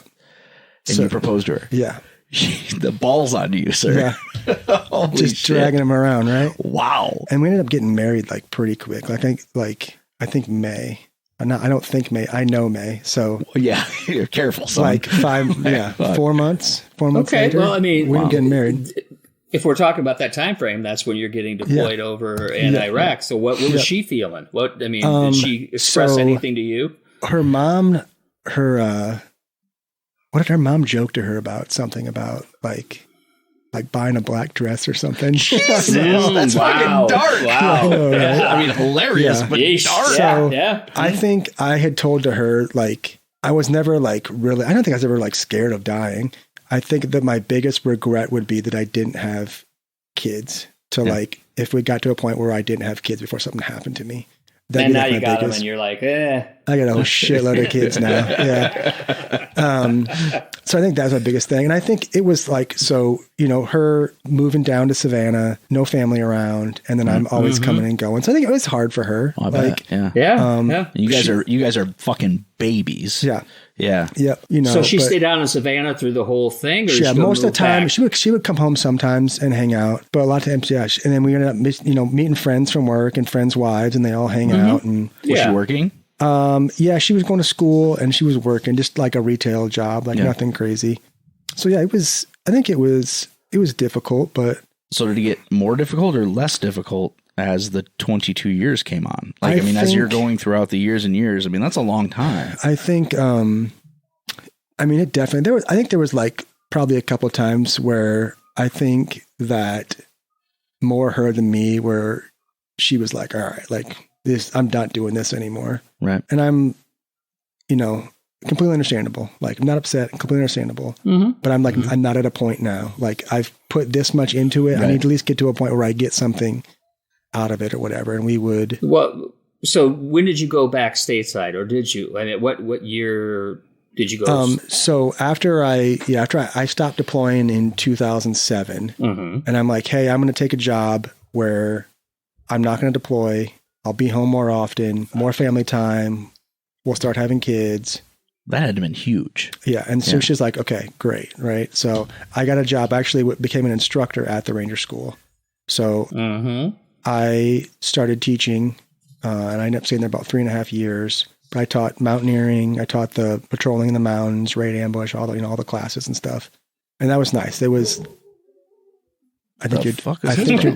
And you proposed to her. Yeah. The ball's on you, sir. Yeah. Just dragging him around, right? Wow. And we ended up getting married like pretty quick. I think May. I don't think May. I know May. So you're careful. Son. Like 4 months. 4 months later. Well, I mean, we were getting married. If we're talking about that time frame, that's when you're getting deployed over in Iraq. So what was she feeling? Did she express anything to you? Her mom, what did her mom joke to her about? Something about like like buying a black dress or something. That's fucking dark. Wow. know, right? I mean, hilarious, but dark. So I think I had told to her, like, I was never like really, I don't think I was ever like scared of dying. I think that my biggest regret would be that I didn't have kids like, if we got to a point where I didn't have kids before something happened to me. And now you got them and you're like, I got a whole shitload of kids now. So I think that's my biggest thing. And I think it was like, so, you know, her moving down to Savannah, no family around. And then I'm always coming and going. So I think it was hard for her. I like, bet. yeah. You guys are fucking babies. Yeah. You know, so she stayed down in Savannah through the whole thing? Or yeah, most of the time she would come home sometimes and hang out, but a lot of times, and then we ended up, you know, meeting friends from work and friends' wives, and they all hang out. And was she working? She was going to school and she was working, just like a retail job, like nothing crazy. So yeah, I think it was difficult, but. So did it get more difficult or less difficult as the 22 years came on? Like, I mean, as you're going throughout the years and years, I mean, that's a long time. I think, I mean, it definitely, there was like probably a couple of times where I think that more her than me, where she was like, all right, like this, I'm not doing this anymore. Right. And I'm, you know, completely understandable. Like, I'm not upset, completely understandable. But I'm like, I'm not at a point now. Like, I've put this much into it. Right. I need to at least get to a point where I get something out of it or whatever. And we would. Well, so when did you go back stateside, or did you? I mean, what year did you go? So after I stopped deploying in 2007, and I'm like, hey, I'm going to take a job where I'm not going to deploy. I'll be home more often, more family time. We'll start having kids. That had been huge. Yeah. And so she's like, okay, great. Right. So I got a job, actually became an instructor at the Ranger School. So I started teaching, and I ended up staying there about 3.5 years. But I taught mountaineering. I taught the patrolling in the mountains, raid ambush, all the classes and stuff. And that was nice. It was, I think your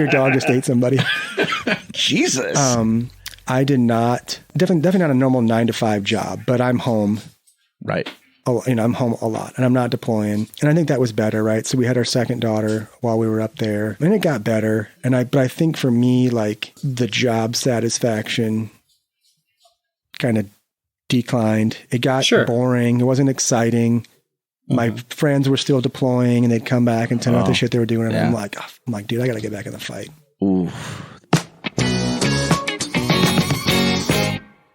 dog just ate somebody. Jesus. I did not, definitely not a normal 9-to-5 job, but I'm home. Right. Oh, you know, I'm home a lot and I'm not deploying. And I think that was better, right? So we had our second daughter while we were up there, and it got better. But I think for me, like, the job satisfaction kind of declined. It got boring. It wasn't exciting. My friends were still deploying and they'd come back and tell me what the shit they were doing. And I'm like, dude, I got to get back in the fight. Ooh.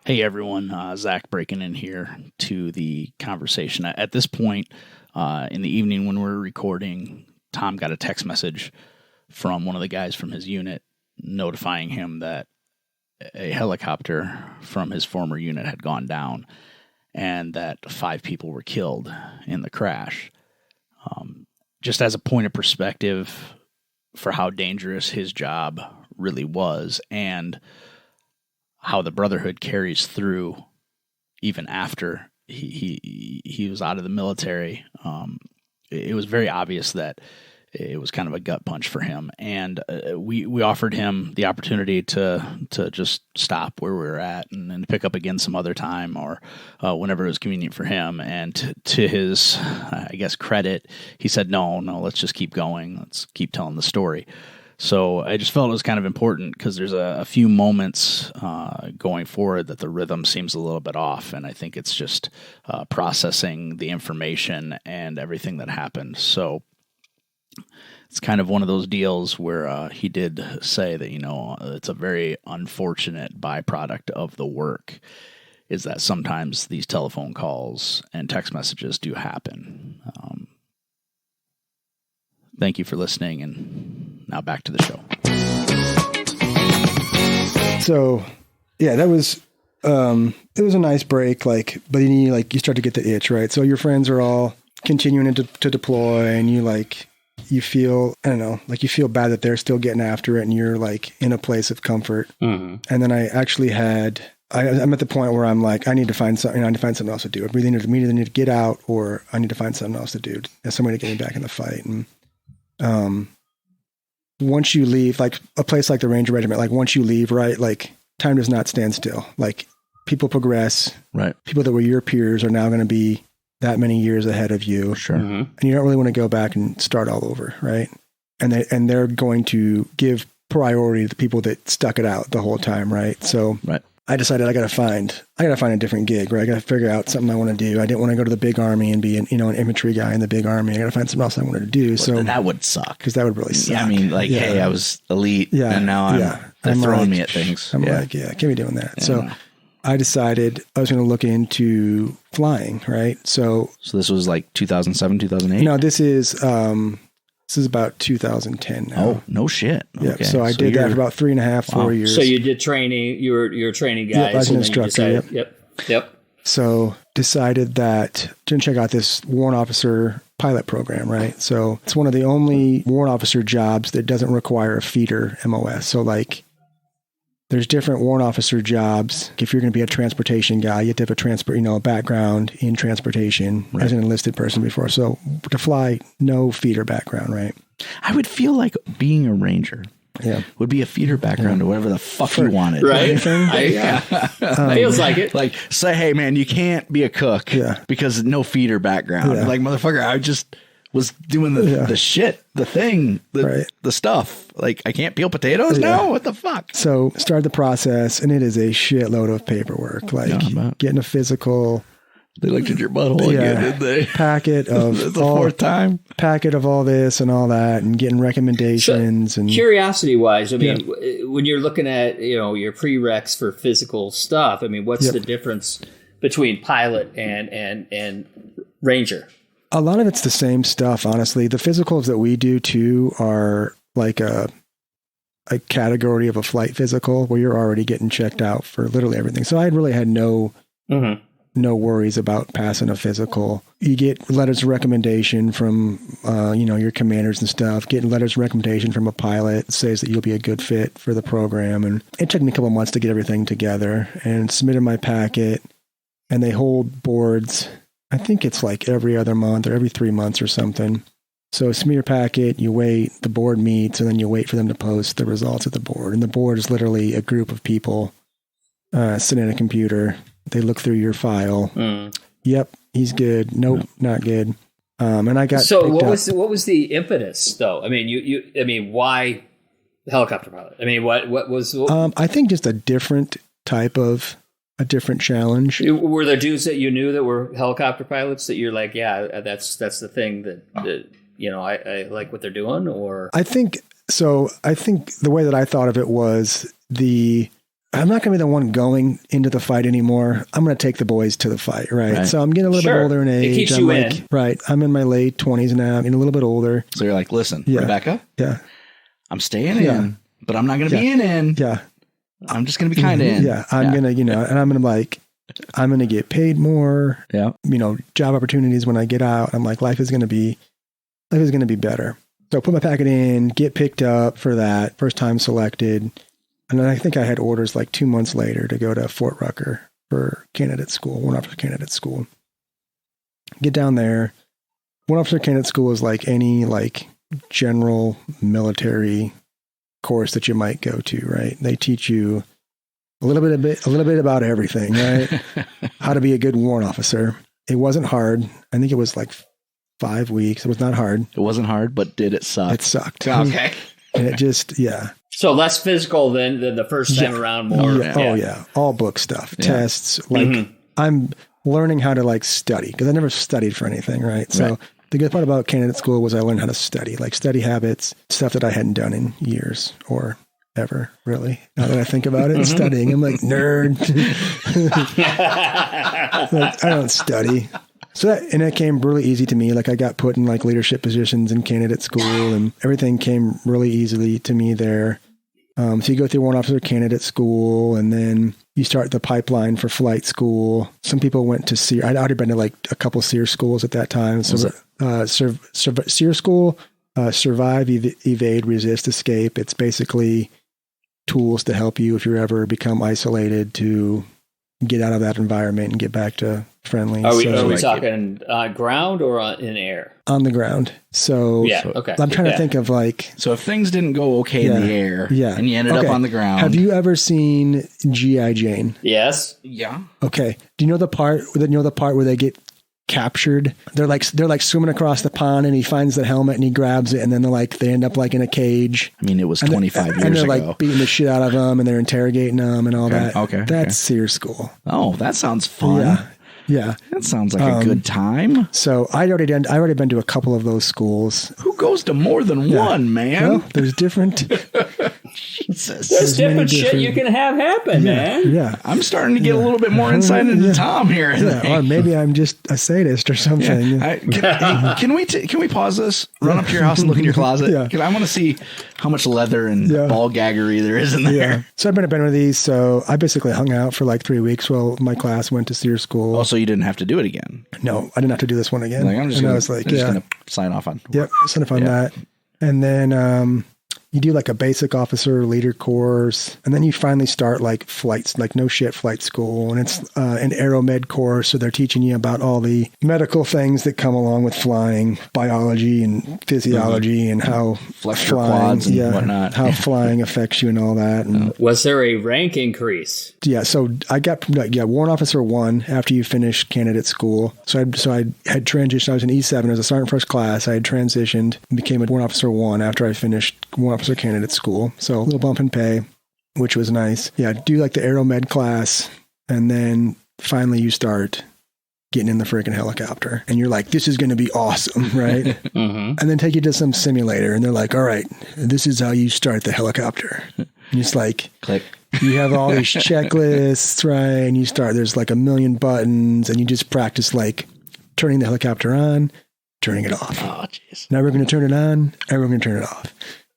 Hey everyone, Zach breaking in here to the conversation. At this point in the evening when we're recording, Tom got a text message from one of the guys from his unit notifying him that a helicopter from his former unit had gone down and that 5 people were killed in the crash. Just as a point of perspective for how dangerous his job really was and how the Brotherhood carries through even after he was out of the military. It was very obvious that it was kind of a gut punch for him. And we offered him the opportunity to just stop where we were at and pick up again some other time or whenever it was convenient for him. And to his, I guess, credit, he said, no, let's just keep going. Let's keep telling the story. So I just felt it was kind of important because there's a few moments going forward that the rhythm seems a little bit off. And I think it's just processing the information and everything that happened. So it's kind of one of those deals where he did say that, it's a very unfortunate byproduct of the work is that sometimes these telephone calls and text messages do happen. Thank you for listening, and now back to the show. So, yeah, that was it was a nice break, but then you start to get the itch, right? So your friends are all continuing to deploy, and you feel, I don't know, you feel bad that they're still getting after it, and you're in a place of comfort. And then I actually I'm at the point where I'm like, I need to find something. I need to find something else to do. I either need to get out, or I need to find something else to do. As somebody to get me back in the fight. And once you leave, a place like the Ranger Regiment, once you leave, right, time does not stand still. People progress. Right. People that were your peers are now going to be that many years ahead of you. Sure. And you don't really want to go back and start all over, right? And they're going to give priority to the people that stuck it out the whole time, right? So I decided I got to find a different gig, right? I got to figure out something I want to do. I didn't want to go to the big army and be an infantry guy in the big army. I got to find something else I wanted to do. So that would suck. Because that would really suck. Yeah, I mean, like, hey, I was elite, and now they're throwing me at things. I'm like, can't be doing that. So I decided I was going to look into flying, right? So this was like 2007, 2008? No, this is about 2010 now. Oh, no shit. Yeah. Okay. So I did that for about 3.5, 4 years. So you did training. You were a training guy. Yep, I was an instructor. Yep. So decided that to check out this warrant officer pilot program, right? So it's one of the only warrant officer jobs that doesn't require a feeder MOS. So like there's different warrant officer jobs. If you're going to be a transportation guy, you have to have a background in transportation as an enlisted person before. So to fly, no feeder background, right? I would feel like being a ranger would be a feeder background to whatever the fuck you wanted. Right? Feels like it. Like, say, hey, man, you can't be a cook because no feeder background. Like, motherfucker, I just was doing the shit, the thing, the stuff. Like, I can't peel potatoes now? What the fuck? So started the process, and it is a shitload of paperwork. Like getting a physical. They looked at your butthole again, didn't they? Packet of the fourth time. Packet of all this and all that, and getting recommendations. So, and curiosity-wise, I mean, when you're looking at your prereqs for physical stuff, I mean, what's the difference between pilot and ranger? A lot of it's the same stuff, honestly. The physicals that we do too are like a category of a flight physical where you're already getting checked out for literally everything. So I really had no worries about passing a physical. You get letters of recommendation from, your commanders and stuff, getting letters of recommendation from a pilot that says that you'll be a good fit for the program. And it took me a couple of months to get everything together and submitted my packet, and they hold boards. I think it's like every other month or every 3 months or something. So submit your packet, you wait, the board meets, and then you wait for them to post the results of the board. And the board is literally a group of people sitting at a computer. They look through your file. Yep, he's good. Nope, not good. And I got what was the impetus though? I mean, why helicopter pilot? I mean, what was? I think just a different challenge. Were there dudes that you knew that were helicopter pilots that you're like, yeah, that's the thing that I like what they're doing? Or I think so. I think the way that I thought of it was I'm not going to be the one going into the fight anymore. I'm going to take the boys to the fight, right? So I'm getting a little bit older in age. It keeps you in. Right. I'm in my late 20s now. I'm getting a little bit older. So you're like, listen, Rebecca, I'm staying in, but I'm not going to be in. Yeah. I'm just going to be kind of in. Yeah. I'm going to, and I'm going to get paid more. Yeah. Job opportunities when I get out. I'm like, life is going to be better. So put my packet in, get picked up for that. First time selected. And then I think I had orders like 2 months later to go to Fort Rucker for candidate school, warrant officer candidate school. Get down there. Warrant officer candidate school is like any general military course that you might go to, right? They teach you a little bit about everything, right? How to be a good warrant officer. It wasn't hard. I think it was like 5 weeks. It was not hard. It wasn't hard, but did it suck? It sucked. Okay. And it just, So less physical than the first time around, more. Oh, yeah. All book stuff, tests. I'm learning how to study because I never studied for anything, right? So the good part about candidate school was I learned how to study, study habits, stuff that I hadn't done in years or ever, really. Now that I think about it, studying, I'm like, nerd. I don't study. So it came really easy to me. I got put in leadership positions in candidate school, and everything came really easily to me there. So you go through warrant officer candidate school, and then you start the pipeline for flight school. Some people went to SEER. I'd already been to a couple SEER schools at that time. So SEER school, survive, evade, resist, escape. It's basically tools to help you if you ever become isolated to get out of that environment and get back to friendly. Are we talking ground or in air? On the ground. So okay. I'm trying to think of So if things didn't go okay in the air and you ended up on the ground. Have you ever seen G.I. Jane? Yes. Yeah. Okay. Do you know the part where they get captured. They're like swimming across the pond, and he finds the helmet and he grabs it, and then they end up like in a cage. I mean, it was 25 years ago. And they're like beating the shit out of them, and they're interrogating them and all that. Okay. That's Sears School. Oh, that sounds fun. Yeah. That sounds like a good time. So I'd already been to a couple of those schools. Who goes to more than one, man? Well, there's different. Jesus. There's different shit you can have happen, man. Yeah. I'm starting to get a little bit more insight into Tom here. Or maybe I'm just a sadist or something. Can we pause this? Run up to your house and look in your closet. I want to see how much leather and ball gaggery there is in there. Yeah. So I've been to one of these. So I basically hung out for like 3 weeks while my class went to Sears School. Oh, so you didn't have to do it again? No, I didn't have to do this one again. I'm just going to sign off on. Yep, sign off on that. And then you do like a basic officer leader course, and then you finally start like flights, like no shit flight school. And it's an aeromed course. So they're teaching you about all the medical things that come along with flying, biology and physiology, and how flexor quads and whatnot, how flying affects you and all that. And was there a rank increase? Yeah. So I got, Warrant Officer 1 after you finish candidate school. So I had transitioned. I was an E7 as a sergeant first class. I had transitioned and became a Warrant Officer 1 after I finished Warrant Officer candidate school. So a little bump in pay, which was nice. Yeah, do like the aeromed class, and then finally you start getting in the freaking helicopter, and you're like, this is going to be awesome, right? And then take you to some simulator, and they're like, all right, this is how you start the helicopter. And it's like, click. You have all these checklists, right? And you start, there's like a million buttons, and you just practice like turning the helicopter on, turning it off. Oh, jeez. Now we're going to turn it on, and we're going to turn it off.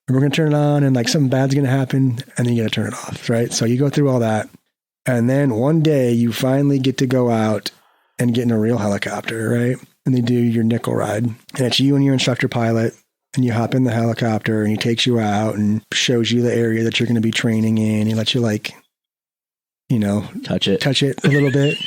And we're going to turn it on, and like something bad's going to happen, and then you got to turn it off, right? So you go through all that, and then one day you finally get to go out and get in a real helicopter, right? And they do your nickel ride, and it's you and your instructor pilot, and you hop in the helicopter, and he takes you out and shows you the area that you're going to be training in. He lets you like, touch it a little bit.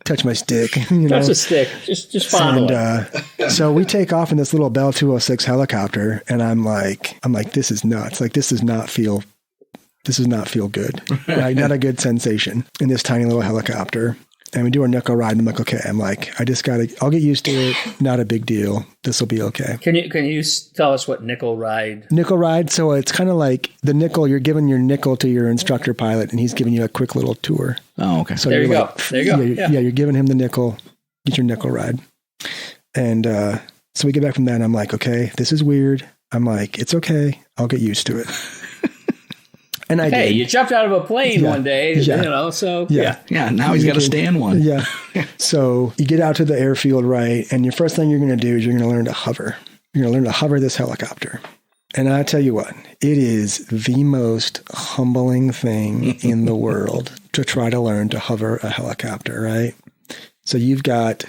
Touch my stick. Touch a stick. Just fondle it. So we take off in this little Bell 206 helicopter, and I'm like, this is nuts. Like, this does not feel good. Right? Not a good sensation in this tiny little helicopter. And we do our nickel ride, and I'm like, okay. I'm like, I'll get used to it. Not a big deal. This will be okay. Can you tell us what nickel ride? Nickel ride. So it's kind of like the nickel. You're giving your nickel to your instructor pilot, and he's giving you a quick little tour. Oh, okay. So there you go. Yeah, you're giving him the nickel. Get your nickel ride. And so we get back from that, and I'm like, okay, this is weird. I'm like, it's okay. I'll get used to it. And I did. You jumped out of a plane one day, so yeah. Now he's got to stay in one. Yeah. So you get out to the airfield, right? And your first thing you're going to do is you're going to learn to hover. You're going to learn to hover this helicopter. And I tell you what, it is the most humbling thing in the world to try to learn to hover a helicopter, right? So you've got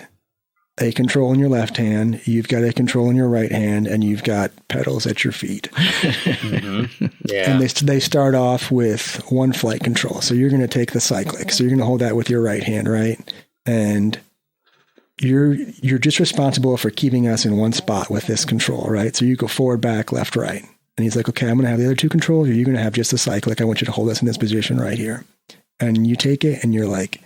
a control in your left hand, you've got a control in your right hand, and you've got pedals at your feet. Yeah. And they start off with one flight control. So you're going to take the cyclic. So you're going to hold that with your right hand, right? And you're just responsible for keeping us in one spot with this control, right? So you go forward, back, left, right. And he's like, okay, I'm going to have the other two controls, or you're going to have just the cyclic. I want you to hold us in this position right here. And you take it, and you're like,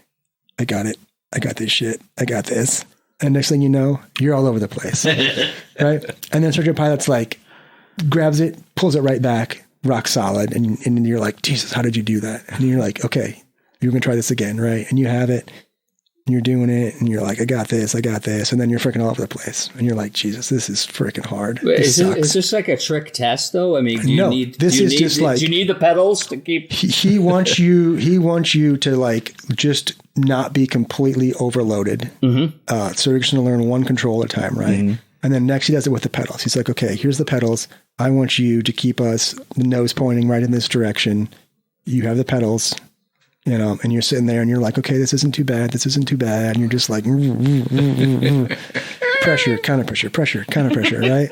I got it. I got this shit. I got this. And next thing you know, you're all over the place, right? And then instructor pilot's like, grabs it, pulls it right back, rock solid. And you're like, Jesus, how did you do that? And you're like, okay, you're going to try this again, right? And you have it, and you're doing it, and you're like, I got this. And then you're freaking all over the place. And you're like, Jesus, this is freaking hard. Is this like a trick test, though? I mean, do you need the pedals to keep... He wants you to like just not be completely overloaded. Mm-hmm. So you're just going to learn one control at a time, right? Mm-hmm. And then next he does it with the pedals. He's like, okay, here's the pedals. I want you to keep us the nose pointing right in this direction. You have the pedals, and you're sitting there and you're like, okay, this isn't too bad. And you're just like, pressure, kind of pressure, right?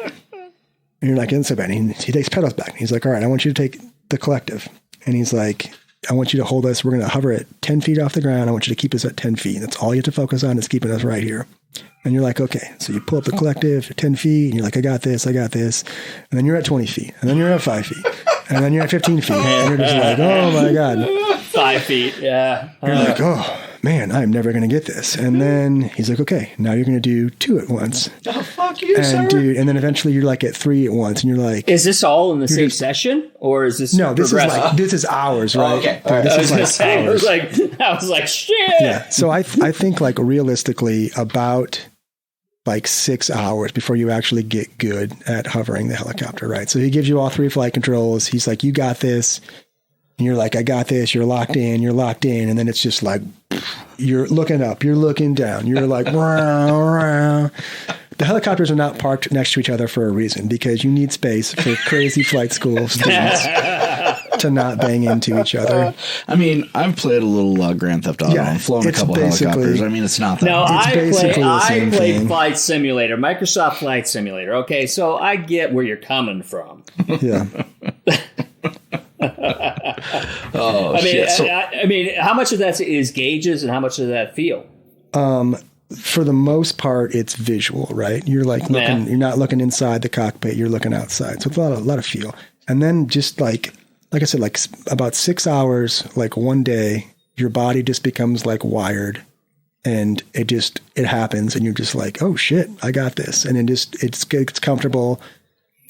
And you're like, it's so bad. And he takes pedals back. And he's like, all right, I want you to take the collective. And he's like, I want you to hold us. We're going to hover at 10 feet off the ground. I want you to keep us at 10 feet. That's all you have to focus on is keeping us right here. And you're like, okay. So you pull up the collective at 10 feet, and you're like, I got this. And then you're at 20 feet. And then you're at 5 feet. And then you're at 15 feet. And you're just like, oh, my God. 5 feet, yeah. You're like, oh, man, I'm never going to get this. And then he's like, okay, now you're going to do 2 at once. Oh, fuck you, and sir. Dude, and then eventually you're like at 3 at once, and you're like, is this all in the same session, or is this no? This is hours, right? Oh, okay. This is like hours. I was like, shit. Yeah. So I think like realistically about like 6 hours before you actually get good at hovering the helicopter, right? So he gives you all 3 flight controls. He's like, you got this. And you're like, I got this. You're locked in. And then it's just like, you're looking up. You're looking down. You're like, rah, rah. The helicopters are not parked next to each other for a reason, because you need space for crazy flight school students to not bang into each other. I mean, I've played a little Grand Theft Auto and flown a couple helicopters. I mean, it's not that. No, I played thing. Flight Simulator, Microsoft Flight Simulator. Okay, so I get where you're coming from. Yeah. Oh, shit. I mean, how much of that is gauges and how much of that feel? For the most part, it's visual, right? You're like looking. You're not looking inside the cockpit. You're looking outside. So it's a lot of feel. And then just like I said, like about 6 hours, like one day, your body just becomes like wired, and it happens, and you're just like, oh shit, I got this, and it gets comfortable,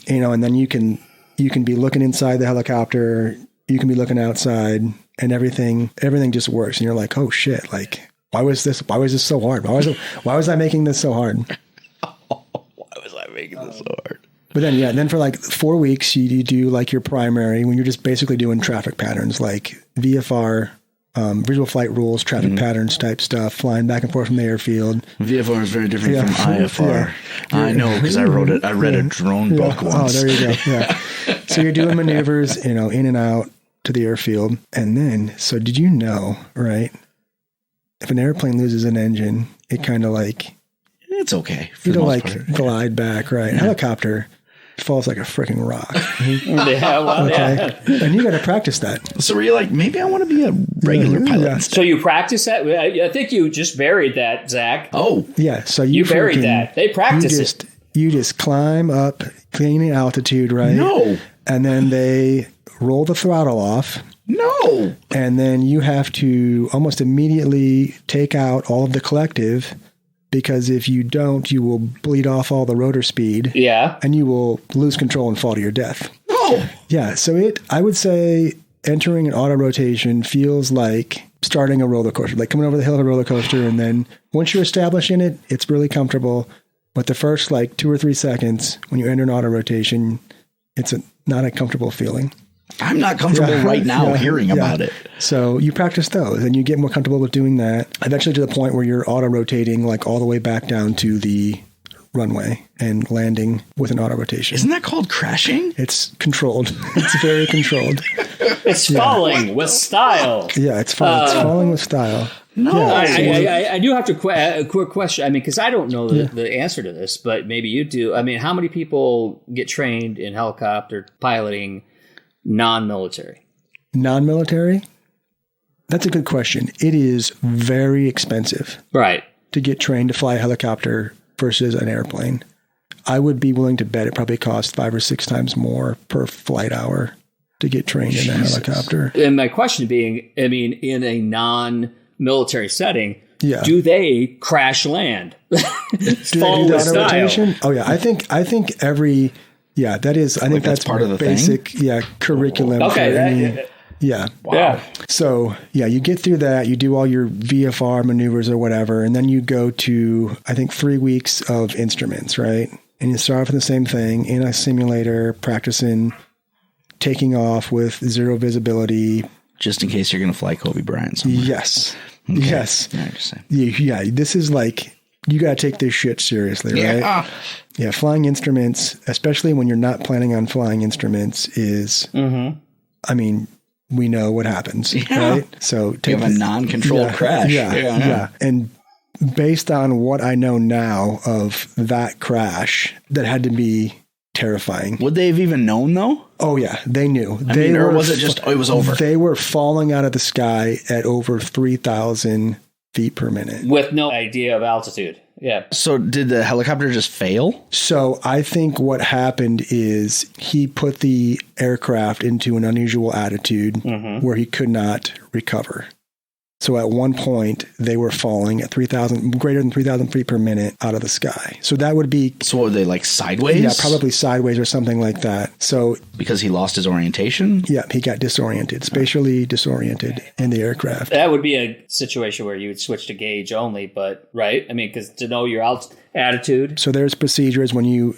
and then you can be looking inside the helicopter, you can be looking outside, and everything just works, and you're like, oh shit, like. Why was this so hard? Why was I making this so hard? Why was I making this so hard? But then for like 4 weeks, you do like your primary when you're just basically doing traffic patterns like VFR, visual flight rules, traffic patterns type stuff, flying back and forth from the airfield. VFR is very different from IFR. Yeah. I know, because I wrote it. I read a drone book once. Oh, there you go. Yeah. So you're doing maneuvers, in and out to the airfield. And then, so did you know, right? If an airplane loses an engine, it kind of like... It's okay. Glide back, right? Yeah. Helicopter falls like a freaking rock. Yeah. And you got to practice that. So were you like, maybe I want to be a regular pilot? Yeah. So you practice that? I think you just buried that, Zach. Oh. Yeah. So you buried that. They practice it. You just climb up, gaining altitude, right? No. And then they roll the throttle off. No. And then you have to almost immediately take out all of the collective, because if you don't, you will bleed off all the rotor speed. Yeah. And you will lose control and fall to your death. No. Yeah. So I would say entering an auto rotation feels like starting a roller coaster, like coming over the hill of a roller coaster. And then once you're established in it, it's really comfortable. But the first like 2 or 3 seconds when you enter an auto rotation, it's not a comfortable feeling. I'm not comfortable right now hearing about it. So you practice those and you get more comfortable with doing that. Eventually to the point where you're auto rotating like all the way back down to the runway and landing with an auto rotation. Isn't that called crashing? It's controlled. It's very controlled. It's falling with style. Yeah, it's falling with style. No. Yeah, I do have a quick question. I mean, because I don't know the answer to this, but maybe you do. I mean, how many people get trained in helicopter piloting non-military? Non-military? That's a good question. It is very expensive. Right. To get trained to fly a helicopter versus an airplane. I would be willing to bet it probably costs 5 or 6 times more per flight hour to get trained in a helicopter. And my question being, I mean, in a non-military setting, do they crash land? Fall with style. Rotation? Oh yeah, I think every that is. I think that's part of the basic thing? curriculum. Okay. Yeah. Wow. Yeah. So, you get through that, you do all your VFR maneuvers or whatever, and then you go to, I think, 3 weeks of instruments, right? And you start off with the same thing in a simulator, practicing taking off with zero visibility. Just in case you're going to fly Kobe Bryant somewhere. Yes. Okay. Yes. I understand. Yeah. This is like, you got to take this shit seriously, right? Yeah. Flying instruments, especially when you're not planning on flying instruments, is, I mean, we know what happens, right? So you have a non-controlled crash. Yeah. And based on what I know now of that crash, that had to be terrifying. Would they have even known though? Oh yeah, they knew. Or was it just, it was over? They were falling out of the sky at over 3,000 feet per minute. With no idea of altitude. Yeah. So did the helicopter just fail? So I think what happened is he put the aircraft into an unusual attitude where he could not recover. So at one point, they were falling at greater than 3,000 feet per minute out of the sky. So that would be... So what were they, like sideways? Yeah, probably sideways or something like that. So... Because he lost his orientation? Yeah, he got disoriented, spatially disoriented in the aircraft. That would be a situation where you would switch to gauge only, but, right? I mean, because to know your attitude. So there's procedures when you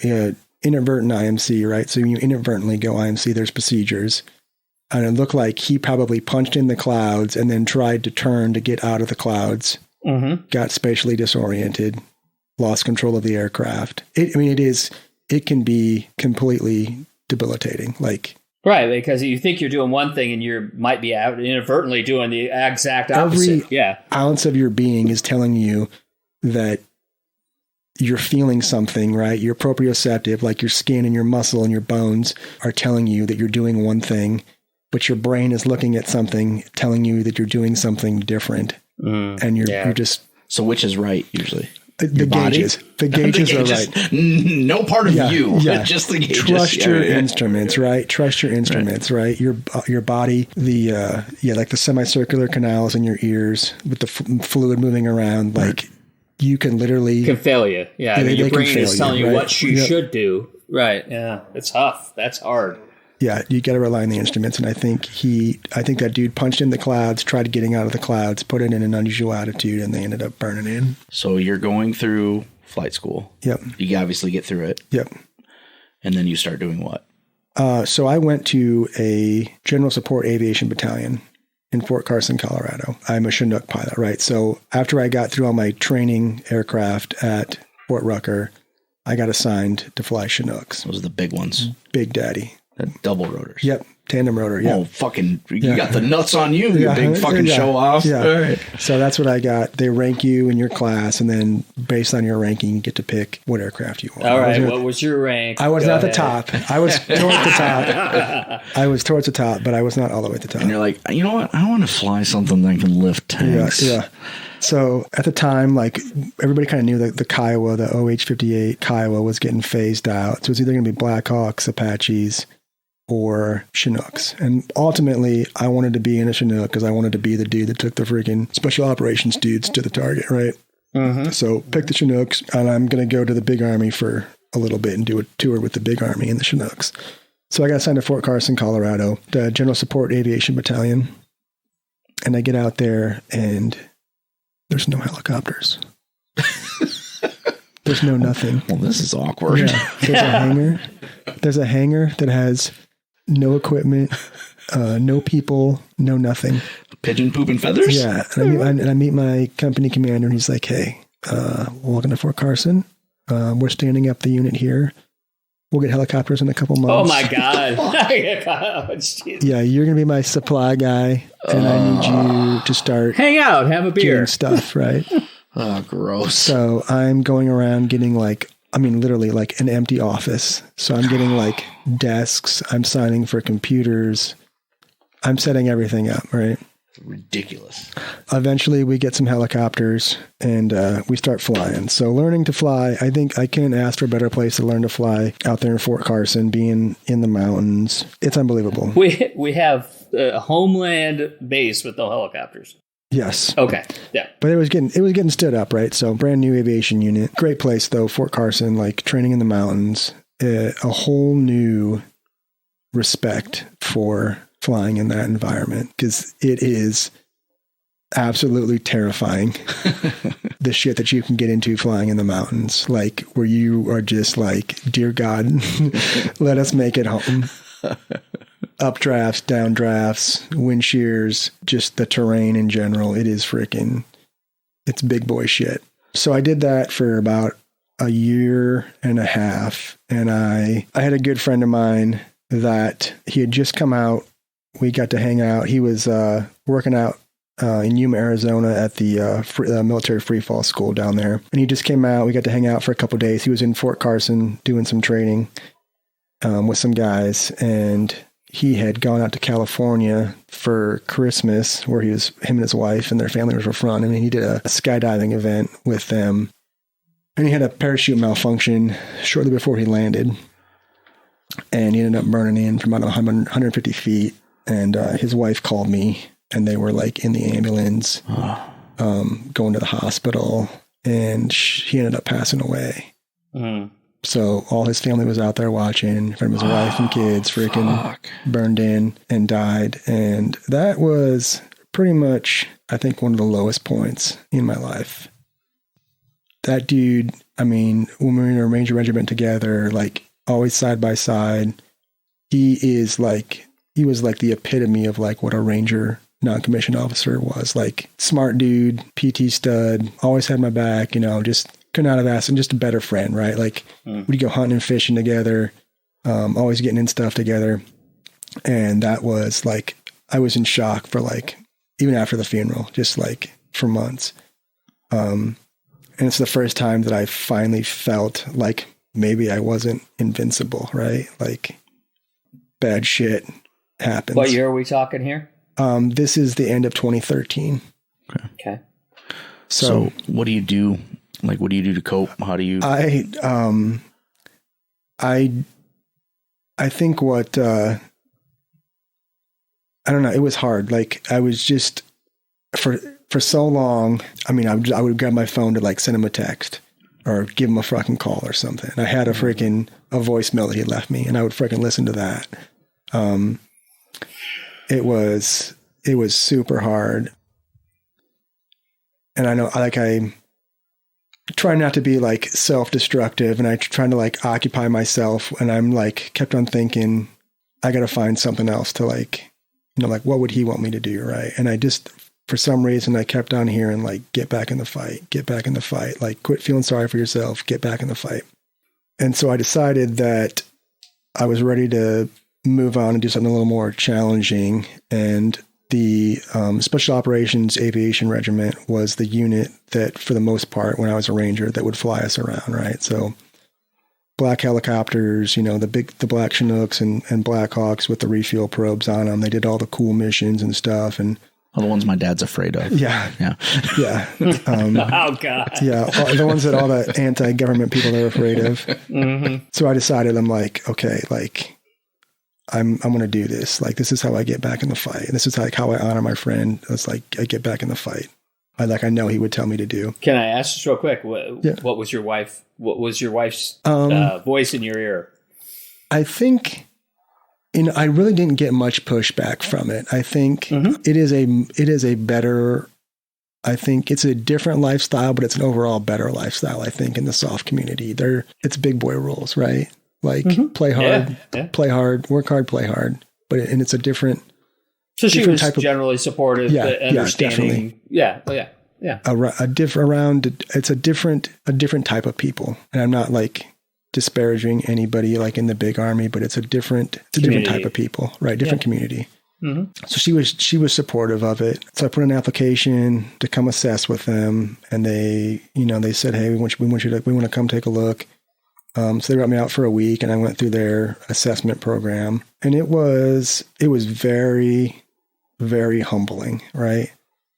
inadvertent IMC, right? So when you inadvertently go IMC, there's procedures. And it looked like he probably punched in the clouds and then tried to turn to get out of the clouds, got spatially disoriented, lost control of the aircraft. It can be completely debilitating. Right, because you think you're doing one thing and you might be inadvertently doing the exact opposite. Every ounce of your being is telling you that you're feeling something, right? Your proprioceptive, like your skin and your muscle and your bones are telling you that you're doing one thing, but your brain is looking at something, telling you that you're doing something different. And you're just... So which is right, usually? The gauges. The gauges are right. No part of you. Yeah. Just the gauges. Trust your instruments, right? Trust your instruments, right? Your body, like the semicircular canals in your ears with the fluid moving around, like you can literally... Can fail you. Yeah, your brain is telling you what you should do. Right, yeah. It's tough. That's hard. Yeah, you got to rely on the instruments. And I think that dude punched in the clouds, tried getting out of the clouds, put it in an unusual attitude, and they ended up burning in. So you're going through flight school. Yep. You obviously get through it. Yep. And then you start doing what? So I went to a General Support Aviation Battalion in Fort Carson, Colorado. I'm a Chinook pilot, right? So after I got through all my training aircraft at Fort Rucker, I got assigned to fly Chinooks. Those are the big ones. Big Daddy. Double rotors. Yep. Tandem rotor. Yep. Oh, fucking, you got the nuts on you, you big fucking show off. Yeah. All right. So that's what I got. They rank you in your class, and then based on your ranking, you get to pick what aircraft you want. All right. What was your rank? I was not the top. I was towards the top. I was towards the top, but I was not all the way at the top. And you're like, you know what? I want to fly something that can lift tanks. Yeah. So at the time, like everybody kind of knew that the Kiowa, the OH-58 Kiowa was getting phased out. So it's either going to be Blackhawks, Apaches, or Chinooks. And ultimately, I wanted to be in a Chinook because I wanted to be the dude that took the freaking special operations dudes to the target, right? Mm-hmm. So pick the Chinooks, and I'm going to go to the Big Army for a little bit and do a tour with the Big Army and the Chinooks. So I got assigned to Fort Carson, Colorado, the General Support Aviation Battalion. And I get out there, and there's no helicopters. There's no nothing. Well, this is awkward. Yeah. There's a hangar that has no equipment, no people, no nothing. Pigeon poop and feathers? Yeah. And I meet my company commander, and he's like, hey, welcome to Fort Carson. We're standing up the unit here. We'll get helicopters in a couple months. Oh, my God. Yeah, you're going to be my supply guy, and I need you to start... Hang out, have a beer. Getting stuff, right? Oh, gross. So I'm going around getting literally like an empty office. So I'm getting like desks. I'm signing for computers. I'm setting everything up, right? Ridiculous. Eventually we get some helicopters and we start flying. So learning to fly, I think I can't ask for a better place to learn to fly out there in Fort Carson, being in the mountains. It's unbelievable. We have a homeland base with no helicopters. Yes. Okay. Yeah. But it was getting stood up, right? So brand new aviation unit. Great place though, Fort Carson, like training in the mountains, a whole new respect for flying in that environment because it is absolutely terrifying. The shit that you can get into flying in the mountains, like where you are just like, dear God, let us make it home. Updrafts, downdrafts, wind shears, just the terrain in general. It is it's big boy shit. So I did that for about a year and a half. And I had a good friend of mine that he had just come out. We got to hang out. He was working out in Yuma, Arizona at the military free fall school down there. And he just came out. We got to hang out for a couple of days. He was in Fort Carson doing some training with some guys. And he had gone out to California for Christmas, where him and his wife and their family were from. I mean, he did a skydiving event with them, and he had a parachute malfunction shortly before he landed, and he ended up burning in from about 150 feet. And his wife called me and they were like in the ambulance, going to the hospital, and he ended up passing away. So all his family was out there watching, from his wife and kids freaking burned in and died. And that was pretty much, I think, one of the lowest points in my life. That dude, I mean, when we were in a Ranger regiment together, like always side by side, he was like the epitome of like what a Ranger non-commissioned officer was. Like smart dude, PT stud, always had my back, just could not have asked, and just a better friend, right? Like we'd go hunting and fishing together, always getting in stuff together. And that was like, I was in shock for like, even after the funeral, just like for months. And it's the first time that I finally felt like maybe I wasn't invincible, right? Like bad shit happens. What year are we talking here? This is the end of 2013. Okay. So what do you do? Like, what do you do to cope? How do you? I think what, I don't know. It was hard. Like I was just for so long. I mean, I would grab my phone to like send him a text or give him a fucking call or something. I had a voicemail that he left me, and I would freaking listen to that. It was super hard. And I know, like, I try not to be like self-destructive, and I try to like occupy myself, and I'm like kept on thinking I got to find something else to like, like what would he want me to do? Right. And I just, for some reason, I kept on hearing like, get back in the fight, like quit feeling sorry for yourself, get back in the fight. And so I decided that I was ready to move on and do something a little more challenging. And the Special Operations Aviation Regiment was the unit that, for the most part, when I was a Ranger, that would fly us around, right? So black helicopters, the black Chinooks and Blackhawks with the refuel probes on them. They did all the cool missions and stuff. And all the ones my dad's afraid of. Yeah. Oh, God. Yeah, the ones that all the anti-government people are afraid of. So I decided, I'm like, okay, like, I'm going to do this. Like, this is how I get back in the fight. And this is like how I honor my friend. It's like, I get back in the fight. I know he would tell me to do. Can I ask just real quick? What was your wife's voice in your ear? I think, I really didn't get much pushback from it. I think it is a better, I think it's a different lifestyle, but it's an overall better lifestyle, I think, in the SOF community. It's big boy rules, right? Like play hard, play hard, work hard, play hard. And it's a different. So she was generally supportive, understanding. Yeah. It's a different type of people. And I'm not like disparaging anybody like in the big army, but it's a different type of people, right? Different community. So she was supportive of it. So I put an application to come assess with them, and they said, hey, we want to come take a look. So they brought me out for a week, and I went through their assessment program, and it was very, very humbling, right?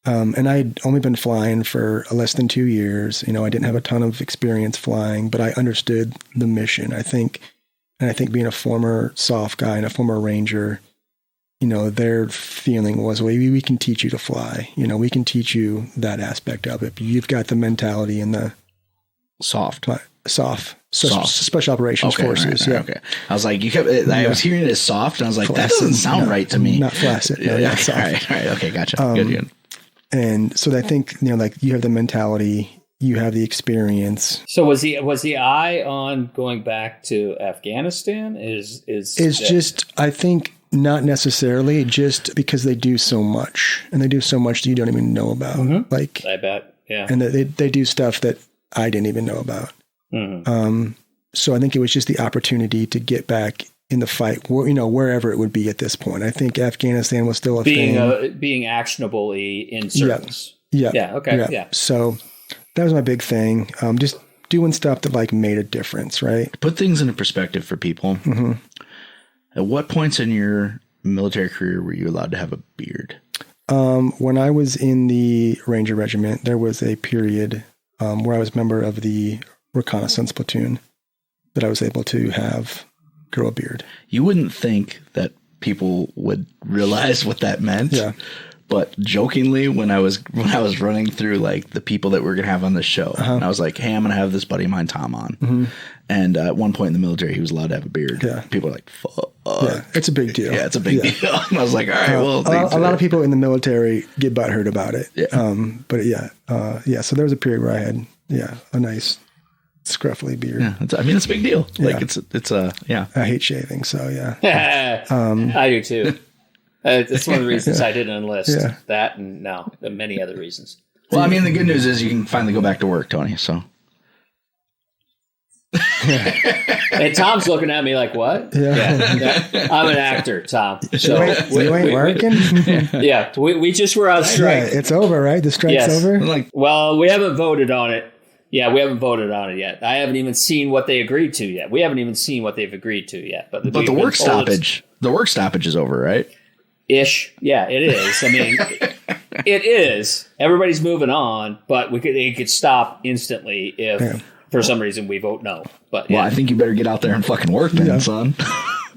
And I'd only been flying for less than 2 years. I didn't have a ton of experience flying, but I understood the mission. I think being a former SOF guy and a former Ranger, their feeling was, well, we can teach you to fly. We can teach you that aspect of it. But you've got the mentality and the SOF. Special Operations Forces. Right, okay. I was like, I was hearing it as soft, and I was like, that doesn't sound right to me. Not flaccid. No, not soft. All right. Okay. Gotcha. Good. And so I think, like you have the mentality, you have the experience. So was the eye on going back to Afghanistan? I think not necessarily, just because they do so much, and they do so much that you don't even know about. Like, I bet. Yeah. And they do stuff that I didn't even know about. So I think it was just the opportunity to get back in the fight, wherever it would be at this point. I think Afghanistan was still being actionably in service. Yeah. Okay. Yeah. So that was my big thing. Just doing stuff that like made a difference, right? Put things into perspective for people. At what points in your military career were you allowed to have a beard? When I was in the Ranger Regiment, there was a period where I was a member of the reconnaissance platoon that I was able to grow a beard. You wouldn't think that people would realize what that meant. Yeah. But jokingly, when I was running through like the people that we're gonna have on this show, and I was like, "Hey, I'm gonna have this buddy of mine, Tom, on." And at one point in the military, he was allowed to have a beard. Yeah. People are like, "Fuck." Yeah, it's a big deal. Yeah, it's a big deal. And I was like, "All right, well." A lot of people in the military get butthurt about it. Yeah. But so there was a period where I had a nice scruffy beard. Yeah, it's a big deal. Like it's I hate shaving, so yeah. I do too. That's one of the reasons I didn't enlist. Yeah. That and many other reasons. Well, I mean, the good news is you can finally go back to work, Tony. So. And Tom's looking at me like, "What?" Yeah. I'm an actor, Tom. So you ain't working. Yeah, we just were on strike. Yeah, it's over, right? The strike's over. Well, we haven't voted on it. Yeah, we haven't voted on it yet. I haven't even seen what they agreed to yet. We haven't even seen what they've agreed to yet. But the work stoppage is over, right? Ish. Yeah, it is. I mean, it is. Everybody's moving on, but it could stop instantly if for some reason we vote no. But well, I think you better get out there and fucking work then, son.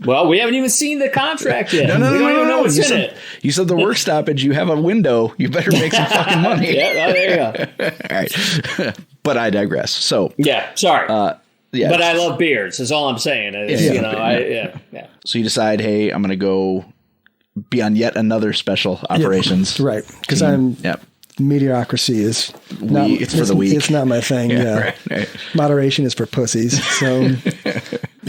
Well, we haven't even seen the contract yet. No, we don't even know what's in it. You said the work stoppage. You have a window. You better make some fucking money. Yeah, there you go. All right. But I digress. So sorry. Yeah, but I love beards. Is all I'm saying. So you decide, hey, I'm going to go be on yet another special operations. Right. Because mediocrity is it's for the weak. It's not my thing. Yeah. Right. Moderation is for pussies. So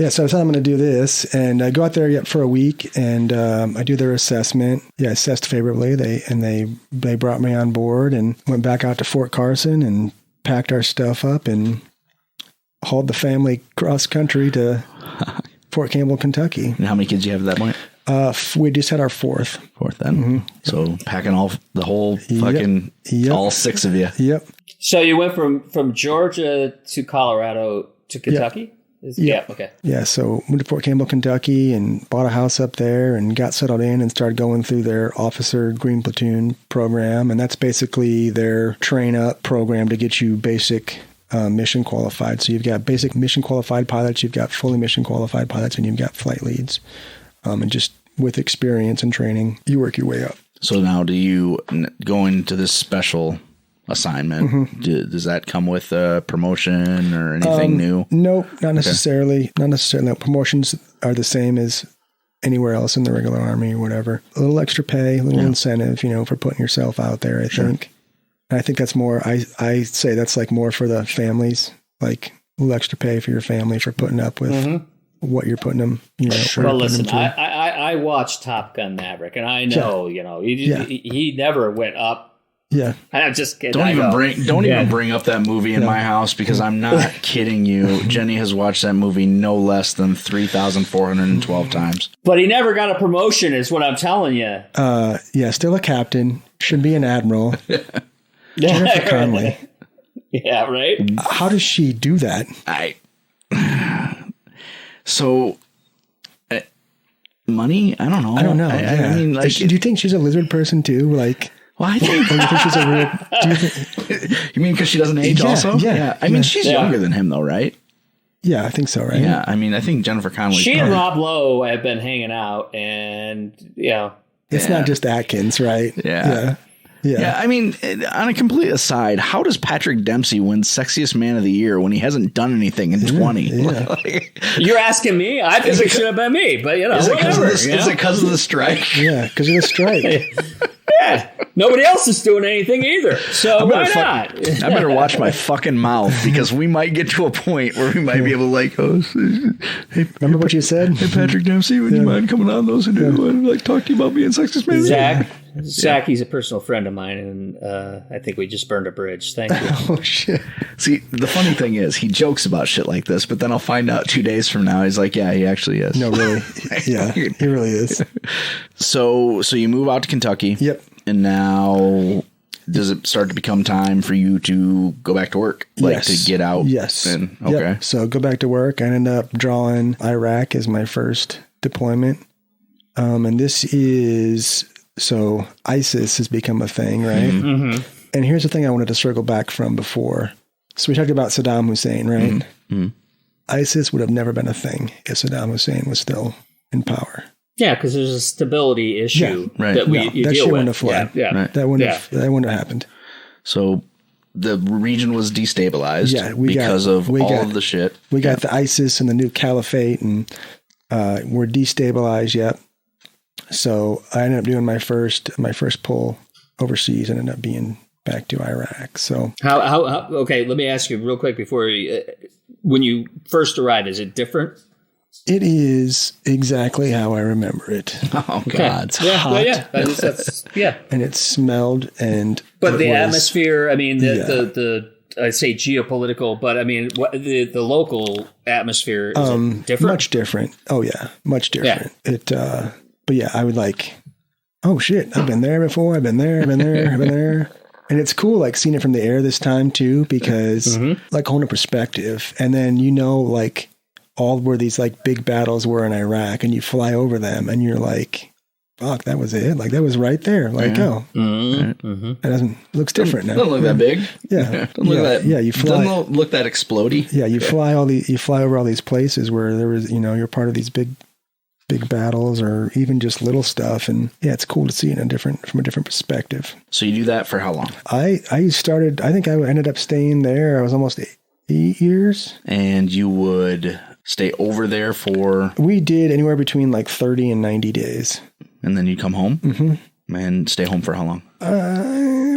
so I thought I'm going to do this, and I go out there for a week, and I do their assessment. Yeah, assessed favorably. They brought me on board and went back out to Fort Carson and packed our stuff up and hauled the family cross country to Fort Campbell, Kentucky. And how many kids do you have at that point? We just had our fourth then. Mm-hmm. So packing all the whole fucking all six of you. Yep. So you went from Georgia to Colorado to Kentucky? Yep. Okay. Yeah. So went to Fort Campbell, Kentucky, and bought a house up there and got settled in and started going through their Officer Green Platoon program, and that's basically their train up program to get you basic mission qualified. So you've got basic mission qualified pilots, you've got fully mission qualified pilots, and you've got flight leads. And just with experience and training, you work your way up. So now do you go into this special assignment? Mm-hmm. Does that come with a promotion or anything new? No, not necessarily. Not necessarily. No, promotions are the same as anywhere else in the regular Army or whatever. A little extra pay, a little incentive, for putting yourself out there, I think. And I think that's more, I say that's like more for the families, like a little extra pay for your family for putting up with what you're putting them, Well, listen, I watched Top Gun Maverick, and I know, he never went up. Yeah. I'm just kidding. Don't even bring up that movie in my house, because I'm not kidding you. Jenny has watched that movie no less than 3,412 times. But he never got a promotion, is what I'm telling you. Still a captain. Should be an admiral. Jennifer Connelly. Yeah, right? How does she do that? Money? I don't know. I mean, like, do you think she's a lizard person too? Like, well, I think. Or do you think she's a real? You mean because she doesn't age? Also, yeah. I mean, she's younger than him, though, right? Yeah, I think so, right? Yeah, I mean, I think Jennifer Connelly. She and Rob Lowe have been hanging out, and it's not just Atkins, right? Yeah, I mean, on a complete aside, how does Patrick Dempsey win Sexiest Man of the Year when he hasn't done anything in 20? Yeah. You're asking me? I think it should have been me, but is it because of the strike? Yeah, because of the strike. Yeah, nobody else is doing anything either, so why not? I better watch my fucking mouth, because we might get to a point where we might be able to hey, remember what you said? Hey, Patrick Dempsey, would you mind coming on those who do? I'd like talk to you about being Sexiest Man of the Year. Zach, he's a personal friend of mine, and I think we just burned a bridge. Thank you. Oh, shit. See, the funny thing is, he jokes about shit like this, but then I'll find out 2 days from now, he's like, yeah, he actually is. No, really. Yeah, he really is. So you move out to Kentucky. Yep. And now, does it start to become time for you to go back to work? Like, to get out? Yes. Okay. Yep. So go back to work. I ended up drawing Iraq as my first deployment. And this is... So ISIS has become a thing, right? Mm-hmm. And here's the thing I wanted to circle back from before. So we talked about Saddam Hussein, right? Mm-hmm. ISIS would have never been a thing if Saddam Hussein was still in power. Yeah, because there's a stability issue right. that you that deal shit with. Wouldn't have flown. Yeah, right. That wouldn't have happened. So the region was destabilized because of all of the shit. We got the ISIS and the new caliphate, and we're destabilized. Yep. So I ended up doing my first pull overseas. Ended up being back to Iraq. So how okay, let me ask you real quick before when you first arrived, is it different? It is exactly how I remember it. Oh God, it's hot. That's and it smelled but the atmosphere. I mean, the I'd say geopolitical, but I mean, the local atmosphere is different. Much different. Oh yeah, much different. Yeah. It. But yeah, I would like. Oh shit! I've been there before. I've been there. And it's cool, like seeing it from the air this time too, because like holding a perspective, and then like all where these like big battles were in Iraq, and you fly over them, and you're like, "Fuck, that was it! Like that was right there!" Like, it looks different now. Doesn't look that big. Yeah, doesn't look that. Yeah, you fly. Doesn't look that explodey. Yeah, you fly over all these places where there was, you're part of these big battles, or even just little stuff, and yeah, it's cool to see it from a different perspective. So you do that for how long? I think I ended up staying there. I was almost 8 years. And you would stay over there for? We did anywhere between like 30 and 90 days. And then you'd come home? And stay home for how long?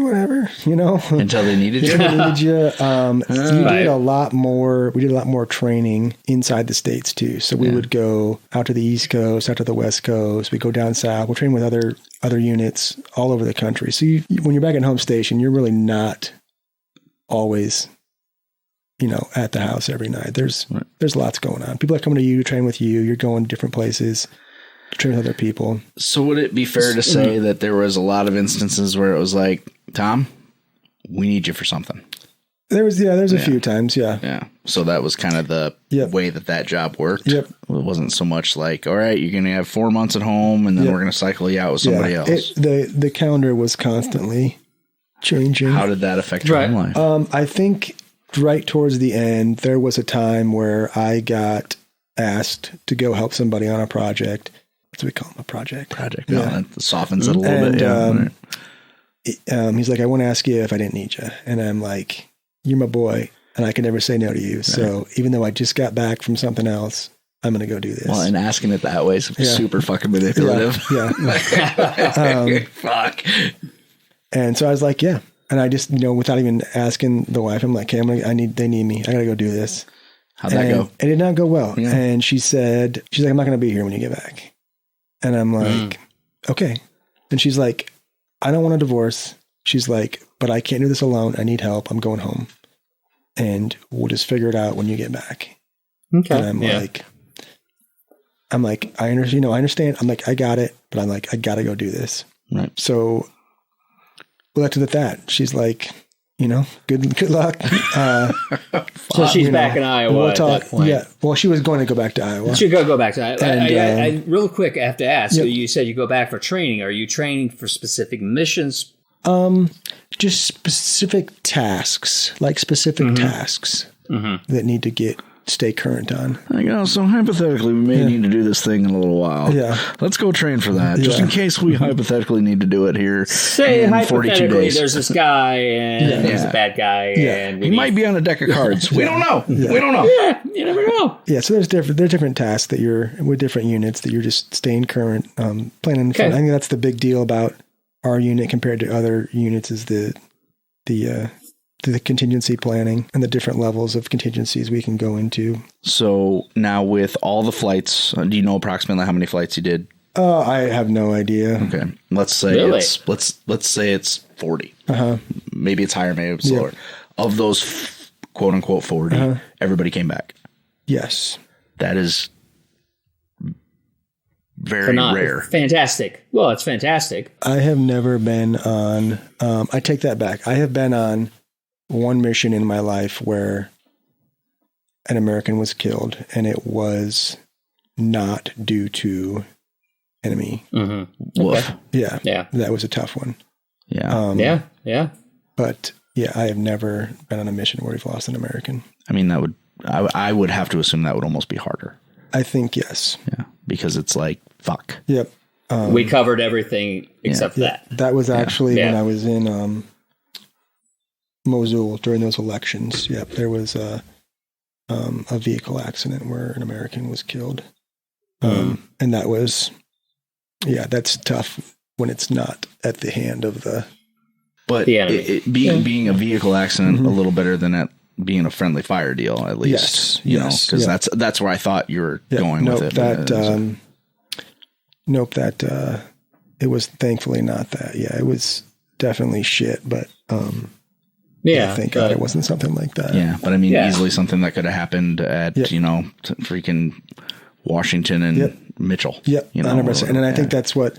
Whatever, Until they needed you? We did a lot more training inside the States too. So we would go out to the East Coast, out to the West Coast. We go down south. We'll train with other units all over the country. So when you're back at home station, you're really not always, at the house every night. There's lots going on. People are coming to you to train with you. You're going to different places to train with other people. So would it be fair to say that there was a lot of instances where it was like, Tom, we need you for something? There's a few times. Yeah. Yeah. So that was kind of the way that job worked. Yep. It wasn't so much like, all right, you're going to have 4 months at home and then we're going to cycle you out with somebody else. The calendar was constantly changing. How did that affect your own life? I think right towards the end, there was a time where I got asked to go help somebody on a project. What do we call them? A project? Project. Yeah. No, that softens it a little bit. He's like, I want to ask you if I didn't need you. And I'm like, you're my boy, and I can never say no to you. Right. So even though I just got back from something else, I'm going to go do this. Well, and asking it that way is super fucking manipulative. Yeah. Fuck. And so I was like, yeah. And I just, without even asking the wife, I'm like, okay, they need me. I got to go do this. How'd that go? It did not go well. Yeah. And she's like, I'm not going to be here when you get back. And I'm like, okay. And she's like, I don't want a divorce. She's like, but I can't do this alone. I need help. I'm going home. And we'll just figure it out when you get back. Okay. And I'm like, I understand. I'm like, I got it. But I'm like, I got to go do this. Right. So we left it at that. She's like, good luck. So she's back in Iowa at that point. Yeah. Well, she was going to go back to Iowa. She go back to Iowa. And, I real quick, I have to ask. Yep. So you said you go back for training. Are you training for specific missions? Just specific tasks, tasks that need to stay current on. So hypothetically, we may need to do this thing in a little while. Yeah. Let's go train for that, just in case we hypothetically need to do it here. Say in hypothetically, 42 days. there's this guy, and he's a bad guy, and he might be on a deck of cards. We don't know. Yeah. We don't know. Yeah, you never know. Yeah, so there's different tasks that you're with different units that you're just staying current, planning. Okay. I think that's the big deal about our unit compared to other units is the contingency planning and the different levels of contingencies we can go into. So now with all the flights, do you know approximately how many flights you did? I have no idea. Okay. Let's say let's say it's 40. Maybe it's higher, maybe it's lower. Of those quote unquote 40, everybody came back. Yes. That is very rare. Fantastic. Well, it's fantastic. I have never been on, I take that back. I have been on one mission in my life where an American was killed, and it was not due to enemy. Woof. Yeah. That was a tough one. Yeah. Yeah. But yeah, I have never been on a mission where we've lost an American. I mean, I would have to assume that would almost be harder. I think yes. Yeah. because it's like, fuck. Yep. We covered everything except that. That was actually when I was in Mosul during those elections. Yep. There was a vehicle accident where an American was killed. And that was, that's tough when it's not at the hand of the. But being a vehicle accident a little better than at being a friendly fire deal, at least, because that's where I thought you were going with it. It was thankfully not that. Yeah, it was definitely shit, but thank God it wasn't something like that. Yeah, but I mean, easily something that could have happened at freaking Washington and Mitchell. Yep, 100%. And then I think that's what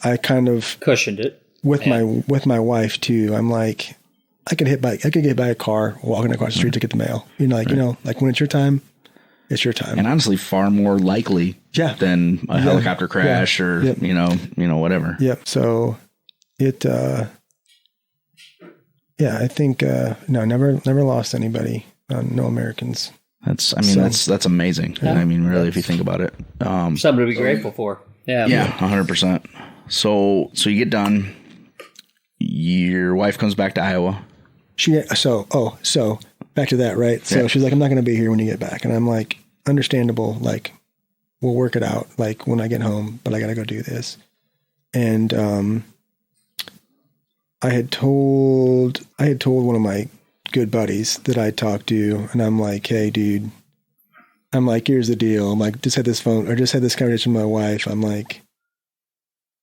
I kind of cushioned it. With my wife too, I'm like, I could get by a car walking across the street to get the mail. Like when it's your time, it's your time. And honestly, far more likely than a helicopter crash or whatever. Yep. So it, I think never lost anybody. No Americans. That's amazing. Yeah. I mean, really, if you think about it, something to be grateful for. Yeah. Yeah. 100%. So you get done. Your wife comes back to Iowa. So back to that, right? So she's like, I'm not going to be here when you get back. And I'm like, understandable. Like, we'll work it out. Like when I get home, but I got to go do this. And, I had told one of my good buddies that I talked to, and I'm like, hey dude, here's the deal. I'm like, just had this conversation with my wife. I'm like,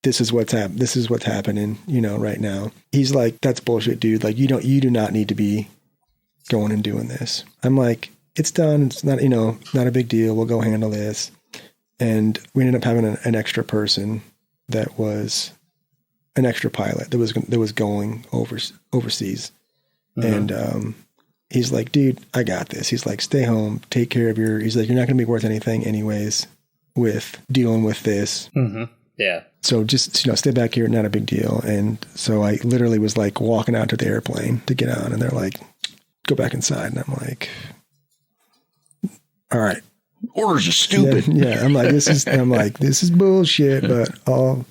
this is what's happening, right now. He's like, that's bullshit, dude. Like, you do not need to be going and doing this. I'm like, it's done. It's not, not a big deal. We'll go handle this. And we ended up having an extra person that was an extra pilot that was going overseas. And, he's like, dude, I got this. He's like, stay home, take care of he's like, you're not going to be worth anything anyways with dealing with this. Mm-hmm. Yeah. So just, stay back here, not a big deal. And so I literally was like walking out to the airplane to get on, and they're like, go back inside. And I'm like, all right. Orders are stupid. Yeah. I'm like, this is bullshit, but I'll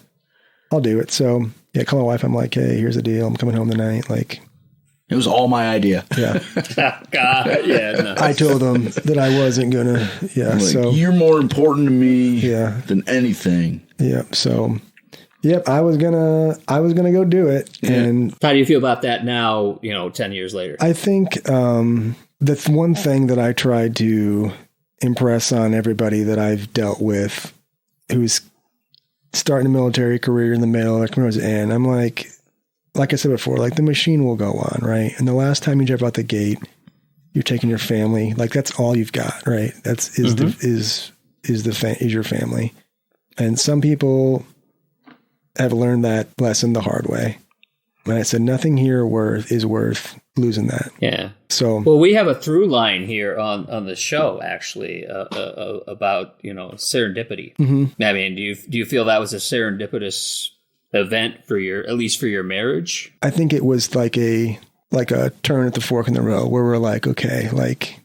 do it. So call my wife. I'm like, hey, here's the deal. I'm coming home tonight. Like, it was all my idea. Yeah. God. Yeah. No. I told them that I wasn't gonna. Yeah. Like, so you're more important to me. Than anything. Yeah. So, I was gonna go do it. Yeah. And how do you feel about that now? 10 years later. I think the one thing that I tried to impress on everybody that I've dealt with, who's starting a military career in the middle, like towards the end, I'm like I said before, like the machine will go on, right? And the last time you drive out the gate, you're taking your family. Like that's all you've got, right? That's is your family. And some people have learned that lesson the hard way. And I said, nothing here is worth losing that. Yeah. So, well, we have a through line here on the show actually about serendipity. Mm-hmm. I mean, do you feel that was a serendipitous event at least for your marriage? I think it was like a turn at the fork in the road where we're like, okay, like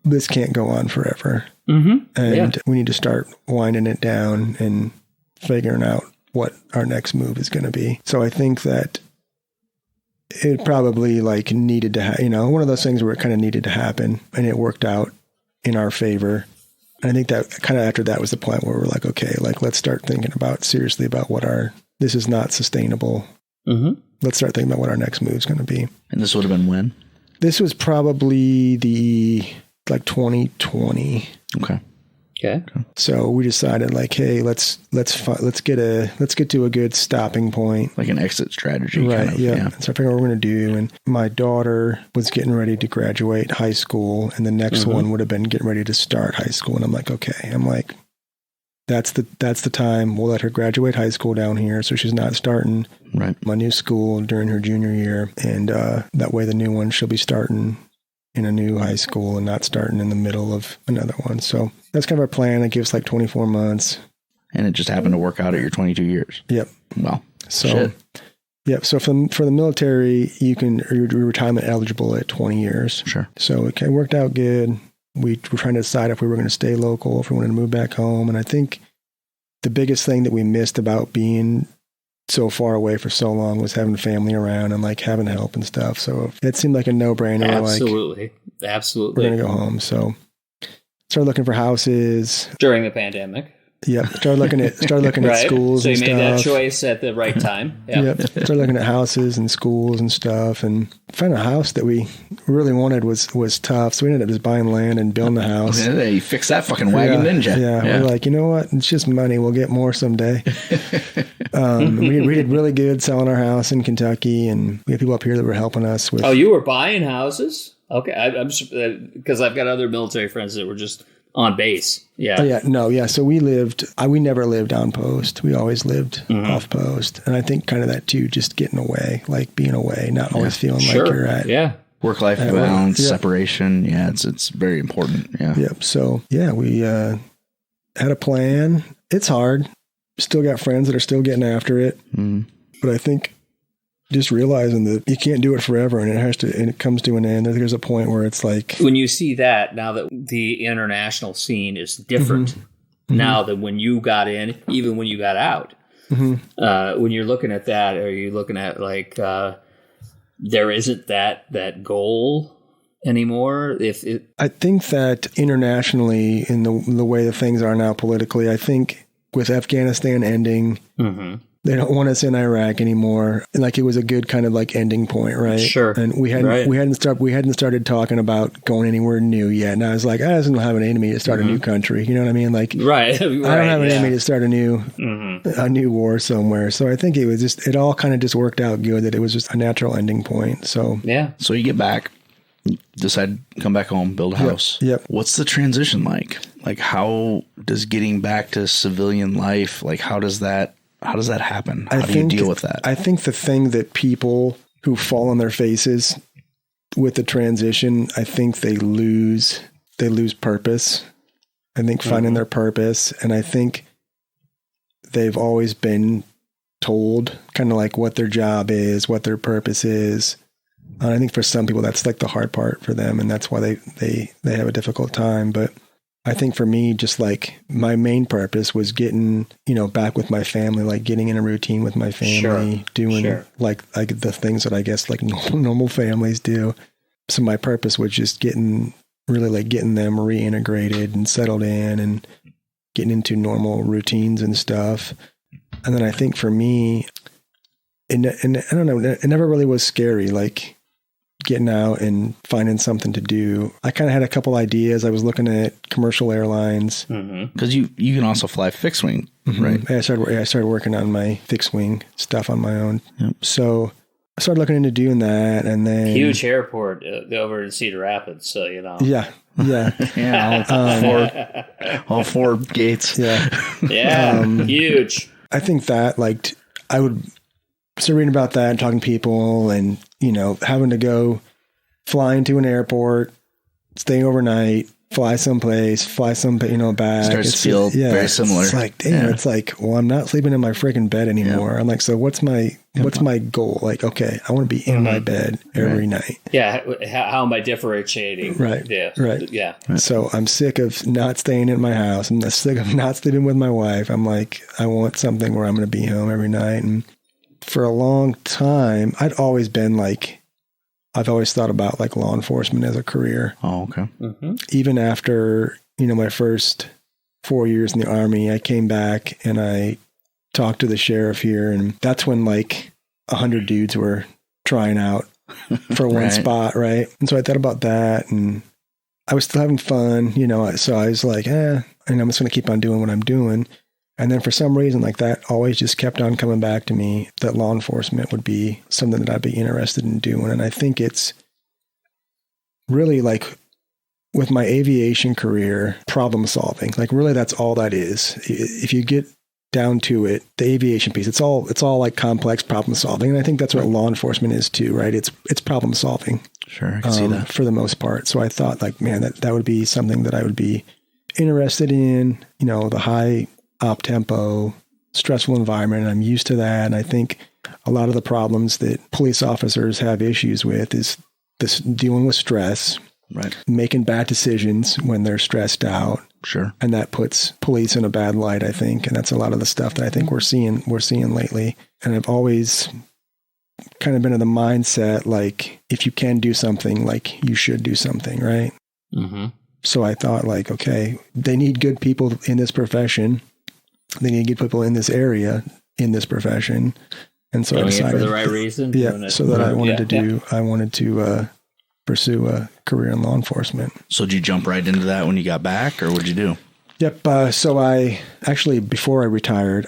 this can't go on forever. Mm-hmm. And we need to start winding it down and figuring out what our next move is going to be. So I think that it probably like needed to one of those things where it kind of needed to happen, and it worked out in our favor. And I think that kind of after that was the point where we're like, okay, like let's start thinking seriously about this is not sustainable. Mm-hmm. Let's start thinking about what our next move is going to be. And this would have been when? This was probably 2020. Okay. So we decided like, hey, let's get to a good stopping point, like an exit strategy, right? Kind of, yeah. So I figured what we're going to do, and my daughter was getting ready to graduate high school, and the next one would have been getting ready to start high school, and I'm like, okay, that's the time. We'll let her graduate high school down here, so she's not starting my new school during her junior year, and that way the new one she'll be starting in a new high school and not starting in the middle of another one. So that's kind of our plan. It gives like 24 months. And it just happened to work out at your 22 years. Yep. Wow. So, shit. Yep. So for the military, you're retirement eligible at 20 years. Sure. So it worked out good. we were trying to decide if we were going to stay local, if we wanted to move back home. And I think the biggest thing that we missed about being so far away for so long was having family around and like having help and stuff. So it seemed like a no-brainer. Absolutely. We're going to go home. So started looking for houses during the pandemic. Yep. Started looking at right. schools. So you and made stuff. that choice at the right time. Yep. Started looking at houses and schools and stuff, and finding a house that we really wanted was tough. So we ended up just buying land and building a house. Yeah, you fix that fucking wagon, didn't you? Yeah. We're like, you know what? It's just money. We'll get more someday. We did really good selling our house in Kentucky, and we had people up here that were helping us with. Oh, you were buying houses? Okay, I'm because I've got other military friends that were just on base. Yeah. Oh, yeah. No. Yeah. So we never lived on post. We always lived off post. And I think kind of that too, just getting away, like being away, not always feeling like you're at work-life balance, separation. Yeah. It's very important. Yeah. Yep. So yeah, we had a plan. It's hard. Still got friends that are still getting after it. But I think just realizing that you can't do it forever, and it comes to an end. There's a point where it's like, when you see that now that the international scene is different now than when you got in, even when you got out. When you're looking at that, are you looking at like there isn't that goal anymore? I think that internationally, in the way that things are now politically, I think with Afghanistan ending. They don't want us in Iraq anymore. And like it was a good kind of like ending point, right? Sure. And we hadn't started talking about going anywhere new yet. And I was like, I don't have an enemy to start a new country. You know what I mean? Like, right. I don't have an enemy to start a new war somewhere. So I think it all kind of just worked out good, that it was just a natural ending point. So yeah. So you get back, decide to come back home, build a house. Yep. What's the transition like? Like, how does getting back to civilian life, like how does that happen? How do you deal with that? I think the thing that people who fall on their faces with the transition, I think they lose purpose. I think finding their purpose. And I think they've always been told kind of like what their job is, what their purpose is. And I think for some people, that's like the hard part for them. And that's why they have a difficult time. But I think for me, just like my main purpose was getting, back with my family, like getting in a routine with my family, doing like the things that I guess like normal families do. So my purpose was just getting them reintegrated and settled in and getting into normal routines and stuff. And then I think for me, and I don't know, it never really was scary, like getting out and finding something to do. I kind of had a couple ideas. I was looking at commercial airlines. Because you can also fly fixed wing, right? I started working on my fixed wing stuff on my own. Yep. So I started looking into doing that, and then huge airport over in Cedar Rapids. So yeah. All four gates. Yeah, huge. I think that I would start reading about that and talking to people, and having to go fly into an airport, stay overnight, fly someplace, back. Starts to feel very similar. It's like, damn, it's like, well, I'm not sleeping in my freaking bed anymore. Yeah. I'm like, so what's my goal? Like, okay, I want to be in my bed every night. Yeah. How am I differentiating? Right. Yeah. Right. Yeah. So I'm sick of not staying in my house. I'm sick of not sleeping with my wife. I'm like, I want something where I'm going to be home every night. And for a long time, I've always thought about like law enforcement as a career. Oh, okay. Even after, my first 4 years in the Army, I came back and I talked to the sheriff here, and that's when like 100 dudes were trying out for one spot. Right. And so I thought about that, and I was still having fun, so I was like, and I'm just going to keep on doing what I'm doing. And then for some reason, like that always just kept on coming back to me, that law enforcement would be something that I'd be interested in doing. And I think it's really like with my aviation career, problem solving, like really that's all that is. If you get down to it, the aviation piece, it's all like complex problem solving. And I think that's what law enforcement is too, right? It's problem solving. Sure. I can see that. For the most part. So I thought like, man, that would be something that I would be interested in, the high up-tempo, stressful environment, and I'm used to that. And I think a lot of the problems that police officers have issues with is this dealing with stress, making bad decisions when they're stressed out. Sure. And that puts police in a bad light, I think. And that's a lot of the stuff that I think we're seeing lately. And I've always kind of been of the mindset, like, if you can do something, like, you should do something, right? Mm-hmm. So I thought, like, okay, they need good people in this profession. They need good people in this area, in this profession. And so I decided, for the right reason. Yeah. So that I wanted to pursue a career in law enforcement. So did you jump right into that when you got back, or what'd you do? Yep. So I actually, before I retired,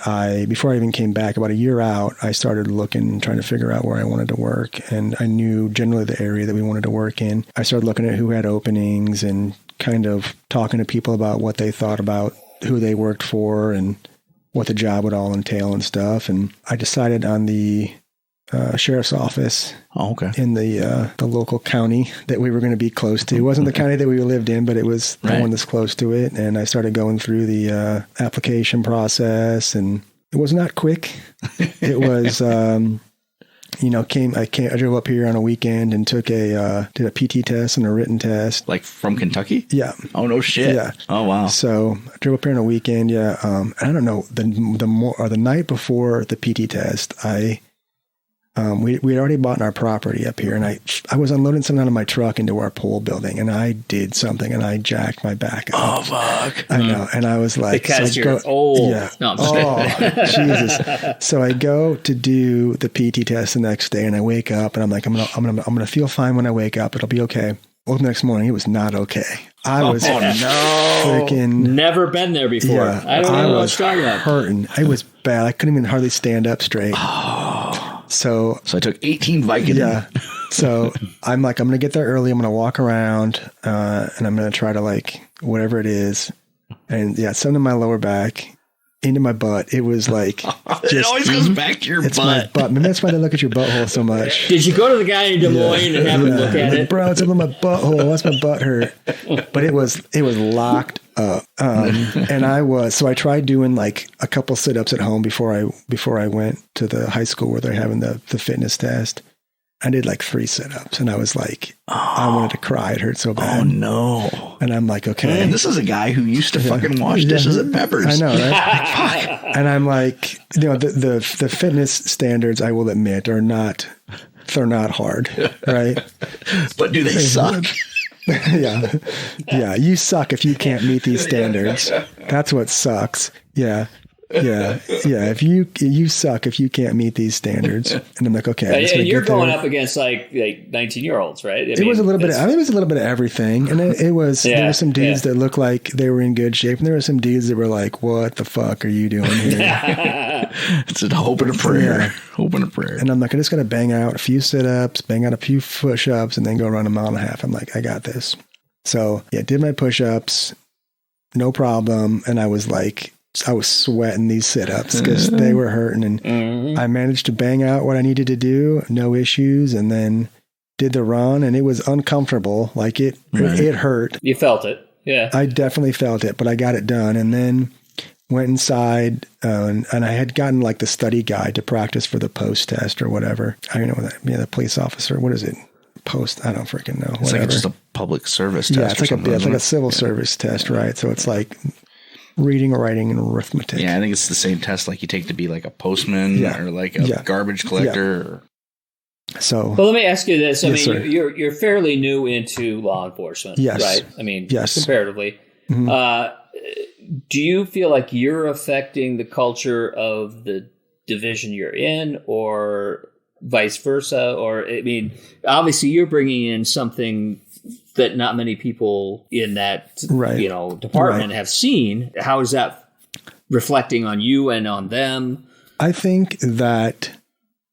before I even came back, about a year out, I started looking, trying to figure out where I wanted to work. And I knew generally the area that we wanted to work in. I started looking at who had openings and kind of talking to people about what they thought about who they worked for and what the job would all entail and stuff. And I decided on the sheriff's office in the local county that we were going to be close to. It wasn't the county that we lived in, but it was the one that's close to it. And I started going through the application process, and it was not quick. It was, I drove up here on a weekend and did a PT test and a written test. Like from Kentucky? Yeah. Oh, no shit. Yeah. Oh, wow. So I drove up here on a weekend. Yeah. I don't know, the night before the PT test, we had already bought our property up here, and I was unloading something out of my truck into our pole building, and I did something, and I jacked my back up. Oh, fuck. I know. And I was like, because you're old. Yeah. No, I'm just Jesus. So I go to do the PT test the next day, and I wake up, and I'm like, I'm gonna feel fine when I wake up. It'll be okay. Well, the next morning, it was not okay. I was freaking never been there before. Yeah, I don't know what's talking about. Hurting. It was bad. I couldn't even hardly stand up straight. So I took 18 Vicodin. Yeah. So I'm like, I'm going to get there early. I'm going to walk around and I'm going to try to, like, whatever it is. And yeah, something in my lower back, into my butt. It was like, it always goes back to your butt. My butt. Maybe that's why they look at your butthole so much. Did you go to the guy in Des Moines and have him look at it? Bro, it's up in my butthole. Why's my butt hurt? But it was locked up. And I tried doing like a couple sit-ups at home before I went to the high school where they're having the fitness test. I did like 3 sit-ups and I was like, I wanted to cry. It hurt so bad. Oh no. And I'm like, okay. And this is a guy who used to fucking wash dishes at Peppers. I know, right? Fuck. And I'm like, the fitness standards, I will admit, they're not hard, right? But do they suck? Yeah. You suck if you can't meet these standards. That's what sucks. Yeah. If you suck if you can't meet these standards. And I'm like, okay. And you're going up against like 19-year-olds, right? I think it was a little bit of everything. And it was there were some dudes that looked like they were in good shape, and there were some dudes that were like, what the fuck are you doing here? It's a hope and a prayer. Yeah. Hope and a prayer. And I'm like, I'm just gonna bang out a few sit-ups, bang out a few push-ups, and then go run a mile and a half. I'm like, I got this. So did my push-ups, no problem. And I was sweating these sit-ups because they were hurting, and I managed to bang out what I needed to do, no issues, and then did the run, and it was uncomfortable. Like it hurt. You felt it. Yeah. I definitely felt it, but I got it done, and then went inside and I had gotten like the study guide to practice for the post test or whatever. I don't know that. Yeah, the police officer. What is it? Post? I don't freaking know. It's whatever. like just a public service test. Yeah, it's like a civil service test, right? So it's like reading, writing, and arithmetic. Yeah, I think it's the same test like you take to be like a postman or like a garbage collector. Yeah. So, well, let me ask you this. I mean, sir. you're fairly new into law enforcement, right? I mean, comparatively. Mm-hmm. Do you feel like you're affecting the culture of the division you're in, or vice versa? Or, I mean, obviously you're bringing in something that not many people in that department have seen. How is that reflecting on you and on them? I think that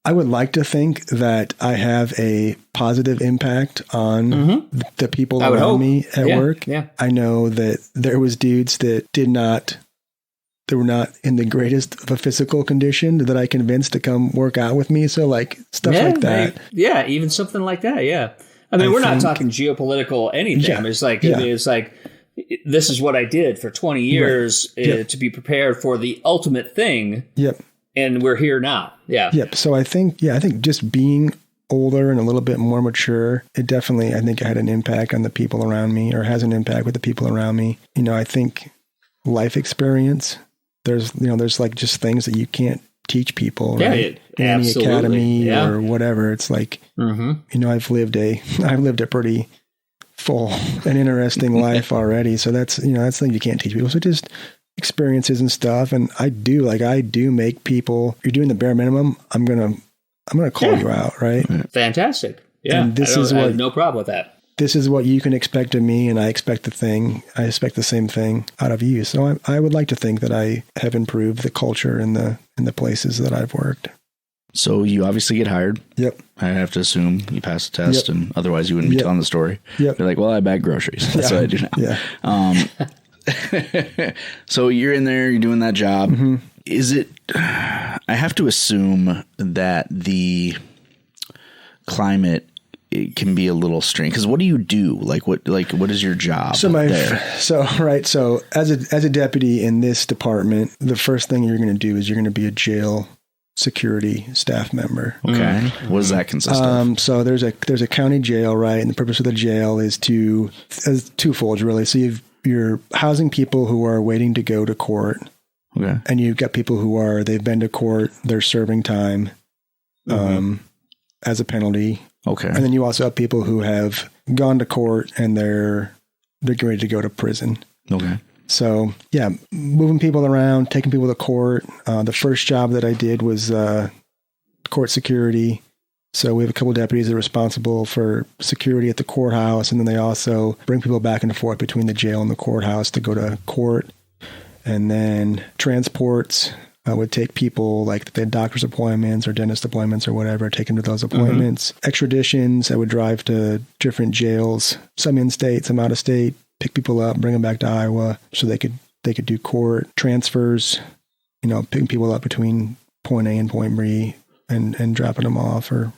I would like to think that I have a positive impact on the people around me at work. Yeah. I know that there was dudes that they were not in the greatest of a physical condition that I convinced to come work out with me. So like stuff like that. Even something like that. Yeah. I mean, we're not talking geopolitical anything. Yeah, it's like this is what I did for 20 years to be prepared for the ultimate thing. Yep. And we're here now. Yeah. Yep. So I think just being older and a little bit more mature, it definitely, I think, had an impact on the people around me, or has an impact with the people around me. I think life experience, there's like just things that you can't teach people, right? In any academy or whatever. It's like, I've lived a pretty full and interesting life already. So that's things you can't teach people. So just experiences and stuff. And I do make people, you're doing the bare minimum, I'm going to call you out, right? Fantastic. Yeah. And I have no problem with that. This is what you can expect of me, and I expect the same thing out of you. So I would like to think that I have improved the culture in the places that I've worked. So you obviously get hired. Yep. I have to assume you passed the test, and otherwise you wouldn't be telling the story. Yep. You're like, well, I bag groceries. That's what I do now. Yeah. So you're in there, you're doing that job. Mm-hmm. Is it, I have to assume that the climate, it can be a little strange, because what do you do? What is your job? So as a deputy in this department, the first thing you're going to do is you're going to be a jail security staff member. Okay. What does that consist of? So there's a county jail, right? And the purpose of the jail is twofold, really. So you're housing people who are waiting to go to court. Okay. And you've got people they've been to court, they're serving time as a penalty. Okay. And then you also have people who have gone to court and they're getting ready to go to prison. Okay. So yeah, moving people around, taking people to court. The first job that I did was court security. So we have a couple of deputies that are responsible for security at the courthouse, and then they also bring people back and forth between the jail and the courthouse to go to court. And then transports. I would take people like they had doctor's appointments or dentist appointments or whatever, take them to those appointments. Extraditions, I would drive to different jails, some in-state, some out-of-state, pick people up, bring them back to Iowa so they could do court. Transfers, picking people up between point A and point B and dropping them off or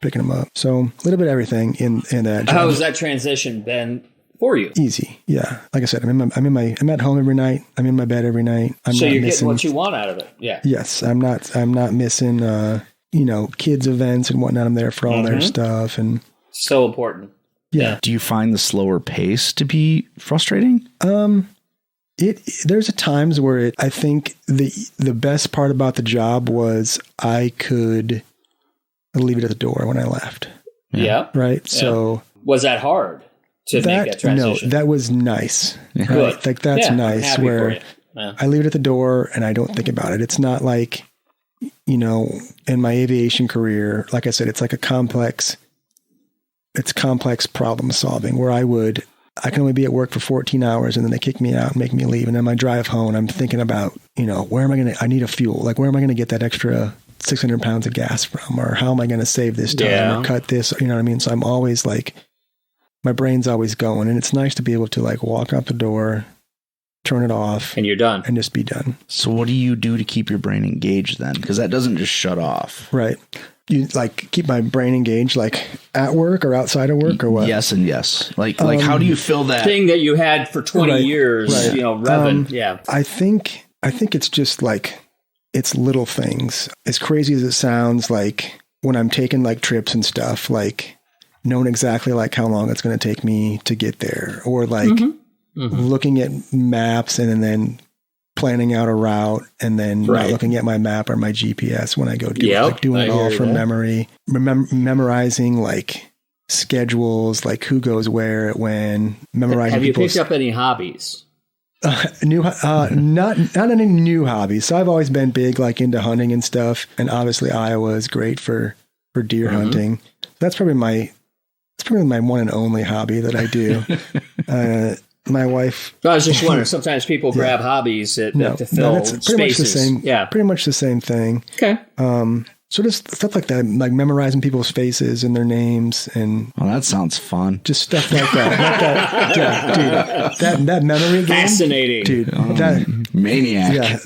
picking them up. So a little bit of everything in that job. How has that transition been for you? Easy. Yeah. Like I said, I'm at home every night. I'm in my bed every night. So you're getting what you want out of it. Yeah. Yes. I'm not missing, kids events and whatnot. I'm there for all their stuff. And so important. Yeah. Do you find the slower pace to be frustrating? There's times where I think the best part about the job was I could leave it at the door when I left. Yeah. Right. Yeah. So was that hard to make that transition? No, that was nice. Yeah. Right? Like that's nice where I leave it at the door and I don't think about it. It's not like, in my aviation career, like I said, it's like complex problem solving where I can only be at work for 14 hours and then they kick me out and make me leave. And then my drive home, I'm thinking about, where am I need a fuel? Like, where am I going to get that extra 600 pounds of gas from? Or how am I going to save this time or cut this? You know what I mean? So I'm always like, my brain's always going, and it's nice to be able to walk out the door, turn it off, and you're done, and just be done. So what do you do to keep your brain engaged then? Because that doesn't just shut off. Right. You keep my brain engaged, at work or outside of work or what? Yes and yes. Like how do you fill that thing that you had for 20 years? Right. Revving. Yeah. I think it's just it's little things. As crazy as it sounds, when I'm taking trips and stuff, knowing exactly how long it's going to take me to get there, or looking at maps and then planning out a route and then not looking at my map or my GPS when I go do it, doing it all from memory, memorizing schedules, who goes where at when, memorizing. Have you picked up any hobbies? Not any new hobbies. So I've always been big into hunting and stuff, and obviously Iowa is great for deer hunting. That's probably my one and only hobby that I do. My wife. I was just wondering. Sometimes people grab hobbies to fill that's spaces. Much the same. Yeah, pretty much the same thing. Okay. So just stuff like that, memorizing people's faces and their names, and that sounds fun. Just stuff like that. Dude, that memory game, fascinating, dude. That maniac. Yeah,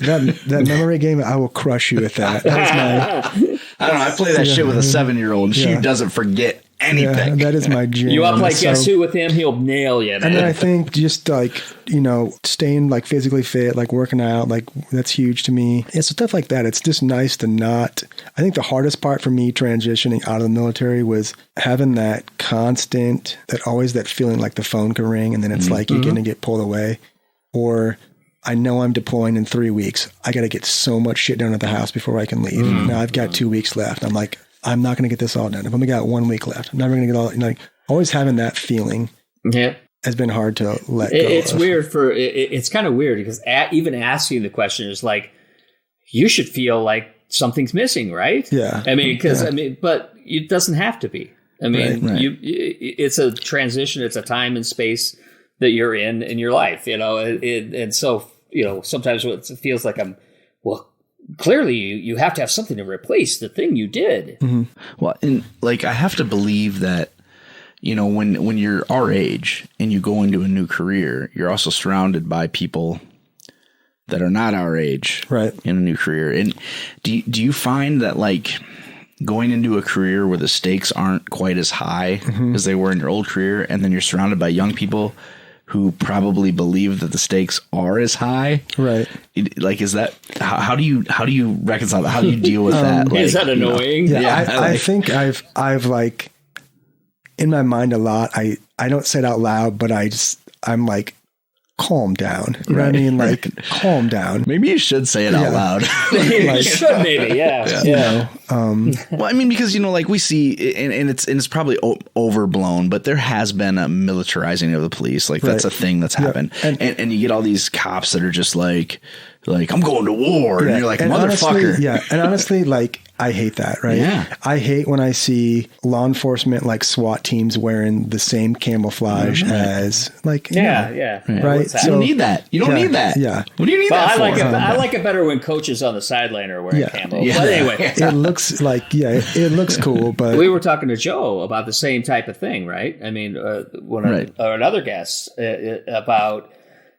that memory game, I will crush you with that. That was I don't know. I play that shit with a 7-year-old. She doesn't forget anything. Yeah, that is my jam. You up like Guess Who with him, he'll nail you. Man. And then I think just like, staying like physically fit, like working out, like that's huge to me. Yeah, so stuff like that. It's just nice to not, I think the hardest part for me transitioning out of the military was having that constant, that feeling like the phone can ring and then it's like you're going to get pulled away. Or I know I'm deploying in 3 weeks. I got to get so much shit done at the house before I can leave. Now I've got 2 weeks left. I'm like, I'm not going to get this all done. I've only got 1 week left. I'm never going to get all, like always having that feeling has been hard to let go. It's weird it's kind of weird because even asking the question is like, you should feel like something's missing, right? Yeah. I mean, but it doesn't have to be. I mean, it's a transition. It's a time and space that you're in your life, and so, sometimes it feels like clearly you have to have something to replace the thing you did. Mm-hmm. Well, and like, I have to believe that, when you're our age and you go into a new career, you're also surrounded by people that are not our age in a new career. And do you find that like going into a career where the stakes aren't quite as high as they were in your old career, and then you're surrounded by young people who probably believe that the stakes are as high, right? Like, is that how do you reconcile that? How do you deal with that? Like, is that annoying? I think I've like in my mind a lot. I don't say it out loud, but I'm like, calm down. You know what I mean? Like, calm down. Maybe you should say it out loud. You should maybe, yeah. Well, I mean, because like we see, and it's probably overblown, but there has been a militarizing of the police. Like that's a thing that's happened, and you get all these cops that are just like I'm going to war, and you're like, motherfucker. Honestly, and honestly, like, I hate that, right? Yeah. I hate when I see law enforcement, like SWAT teams, wearing the same camouflage as, like, right? So, you don't need that. You don't need that. Yeah. What do you need that for? I like it better when coaches on the sideline are wearing camo. Yeah. But anyway. It looks like, it looks cool, but... We were talking to Joe about the same type of thing, right? I mean, another guest about,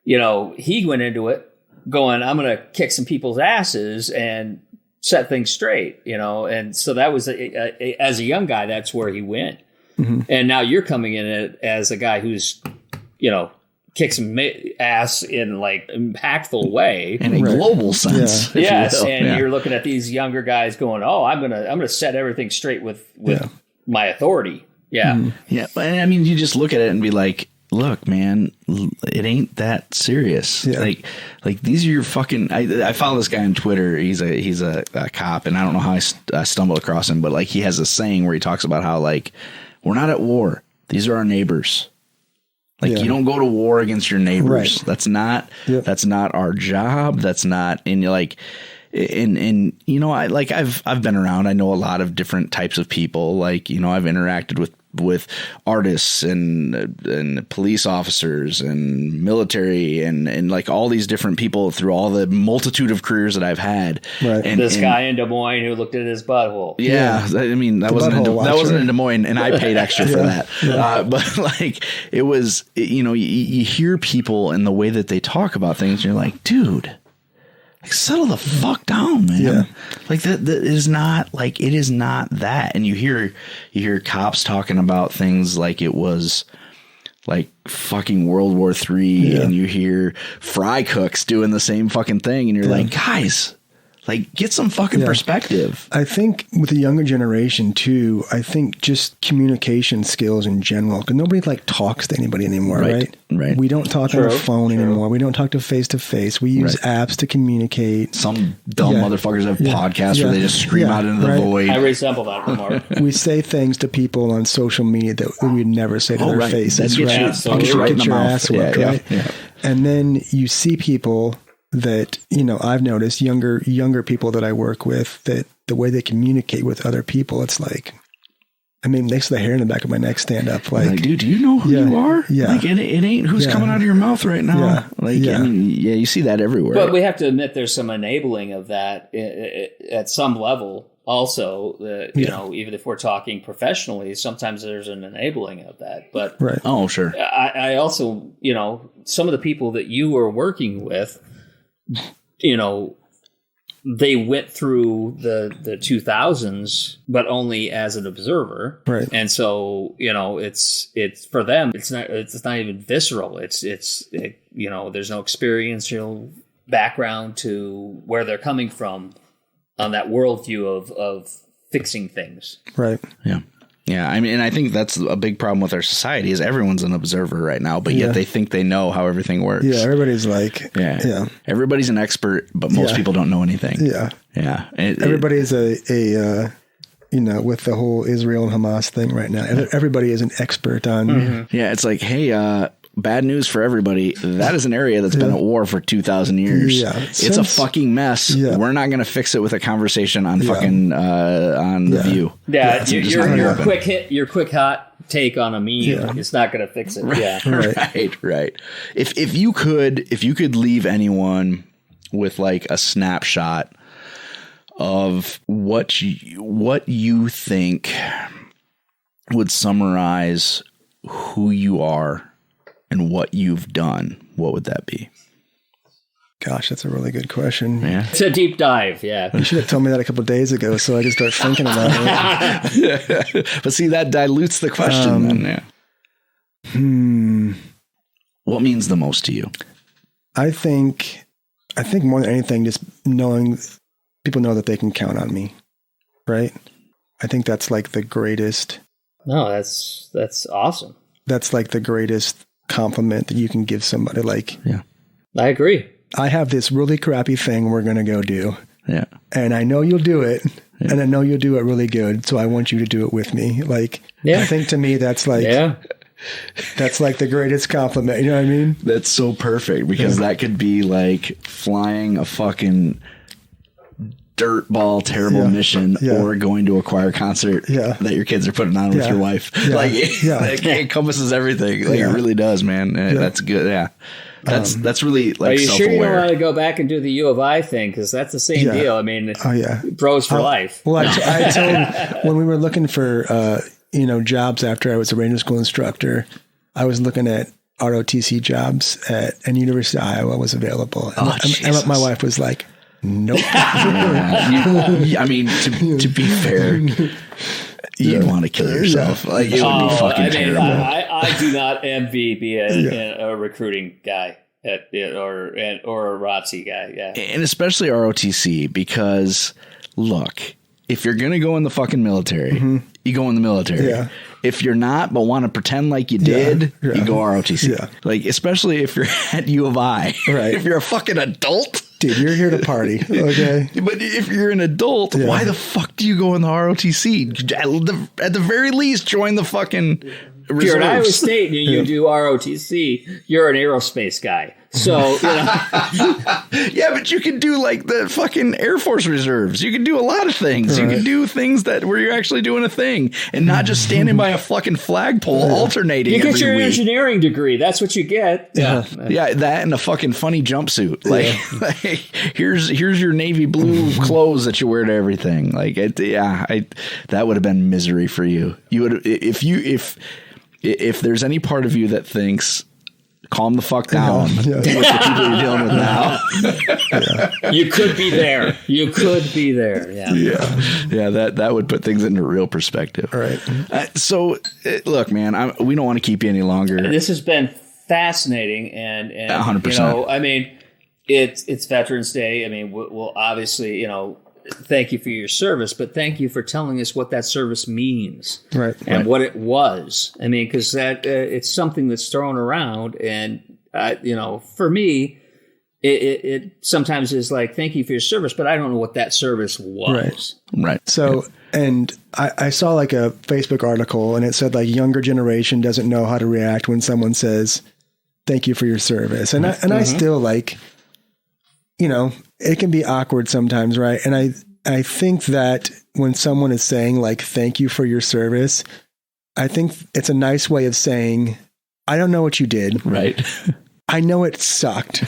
he went into it going, I'm going to kick some people's asses and set things straight, and so that was as a young guy, that's where he went. And now you're coming in as a guy who's, kicks some ass in like impactful way in a global sense. Yes, you're looking at these younger guys going, "Oh, I'm gonna set everything straight with my authority." Yeah, yeah. I mean, you just look at it and be like, look, man, it ain't that serious. Yeah. Like these are your fucking. I follow this guy on Twitter. He's a cop, and I don't know how I stumbled across him, but like he has a saying where he talks about how like we're not at war. These are our neighbors. Like you don't go to war against your neighbors. Right. That's not our job. That's not. And you're like. And I've been around. I know a lot of different types of people. Like, I've interacted with artists and police officers and military and like all these different people through all the multitude of careers that I've had. Right. And this guy in Des Moines who looked at his butthole. Yeah. I mean, that wasn't in Des Moines, and I paid extra for that. Yeah. But like it was, you hear people and the way that they talk about things, and you're like, dude. Like, settle the fuck down, man. Yeah. Like that is not like it is not that. And you hear cops talking about things like it was like fucking World War III, and you hear fry cooks doing the same fucking thing, and you're like, guys, like get some fucking perspective. I think with the younger generation too, I think just communication skills in general, because nobody like talks to anybody anymore, right? Right. We don't talk on the phone anymore. We don't talk to face. We use apps to communicate. Some dumb motherfuckers have podcasts where they just scream out into the void. I resemble that remark. We say things to people on social media that we would never say to their faces. Get your ass whipped, right? Yeah. And then you see people that, I've noticed younger people that I work with, that the way they communicate with other people, it's like, I mean, makes the hair in the back of my neck stand up. Like, dude, do you know who you are? Yeah. Like, it ain't who's coming out of your mouth right now. Yeah. Like, I mean, you see that everywhere. But we have to admit there's some enabling of that at some level. Also, even if we're talking professionally, sometimes there's an enabling of that. But oh, sure. I also, some of the people that you were working with, they went through the 2000s, but only as an observer. Right. And so, it's for them, it's not even visceral. It's there's no experiential background to where they're coming from on that worldview of fixing things. Right. Yeah. Yeah, I mean, and I think that's a big problem with our society is everyone's an observer right now, but yet they think they know how everything works. Yeah, everybody's like, everybody's an expert, but most people don't know anything. Yeah. Yeah. Everybody's with the whole Israel and Hamas thing right now. Everybody is an expert on. Mm-hmm. Yeah, it's like, hey, bad news for everybody. That is an area that's been at war for 2,000 years. Yeah. It's a fucking mess. Yeah. We're not going to fix it with a conversation on fucking on The View. Yeah, your quick hot take on a meme. It's not going to fix it. Right. Yeah, right. If you could leave anyone with like a snapshot of what you think would summarize who you are and what you've done, what would that be? Gosh, that's a really good question. Yeah. It's a deep dive, yeah. You should have told me that a couple of days ago, so I just start thinking about it. But see, that dilutes the question then, yeah. What means the most to you? I think more than anything, just knowing people know that they can count on me, right? I think that's like the greatest. No, that's awesome. That's like the greatest compliment that you can give somebody. Like, yeah, I agree. I have this really crappy thing we're going to go do. Yeah. And I know you'll do it. Yeah. And I know you'll do it really good. So I want you to do it with me. Like, I think to me, that's like, that's like the greatest compliment. You know what I mean? That's so perfect because that could be like flying a fucking dirtball terrible mission or going to a choir concert that your kids are putting on with your wife. Like it encompasses everything. Like it really does, man. That's good. Yeah. That's really like are you self-aware. Sure you don't want to go back and do the U of I thing? Because that's the same deal. I mean, bros for life. Well, I told when we were looking for jobs after I was a ranger school instructor, I was looking at ROTC jobs and University of Iowa was available. And my wife was like, nope. I mean, to be fair, you'd want to kill yourself. Like it would be fucking terrible. I do not envy being a recruiting guy or a ROTC guy. Yeah, and especially ROTC because look, if you're gonna go in the fucking military, you go in the military. Yeah. If you're not, but want to pretend like you did, you go ROTC. Yeah. Like, especially if you're at U of I. Right. If you're a fucking adult. Dude, you're here to party, okay? But if you're an adult, why the fuck do you go in the ROTC? At the very least, join the fucking reserves. If you're at Iowa State and you do ROTC, you're an aerospace guy. So, yeah, but you can do like the fucking Air Force reserves. You can do a lot of things. Right. You can do things where you're actually doing a thing and not just standing by a fucking flagpole alternating. You get every your week. Engineering degree. That's what you get. Yeah, that and a fucking funny jumpsuit. Like here's your navy blue clothes that you wear to everything. Like that would have been misery for you. You would if there's any part of you that thinks calm the fuck down with the people you're dealing with now. You could be there. Yeah. That would put things into real perspective. All right. So look, man, we don't want to keep you any longer. This has been fascinating, and 100%. I mean, it's Veterans Day. I mean, we'll obviously, thank you for your service, but thank you for telling us what that service means, right? And what it was. I mean, because that it's something that's thrown around, and for me, it sometimes is like, thank you for your service, but I don't know what that service was. Right. So, and I saw like a Facebook article, and it said like younger generation doesn't know how to react when someone says, "Thank you for your service," and I still like, it can be awkward sometimes, right? And I think that when someone is saying like, thank you for your service, I think it's a nice way of saying, I don't know what you did. Right. I know it sucked.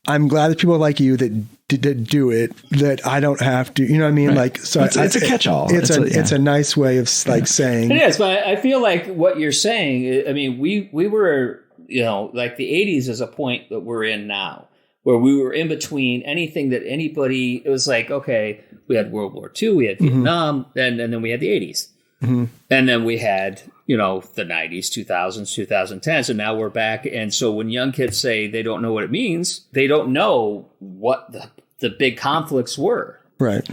I'm glad that people like you that do it, that I don't have to, you know what I mean? Right. Like, so it's a catch-all. It's a nice way of like saying. It is, but I feel like what you're saying, I mean, we were, like the 80s is a point that we're in now, where we were in between anything that anybody, it was like, okay, we had World War II, we had Vietnam, and then we had the 80s. And then we had, the 90s, 2000s, 2010s, and now we're back. And so when young kids say they don't know what it means, they don't know what the big conflicts were. Right.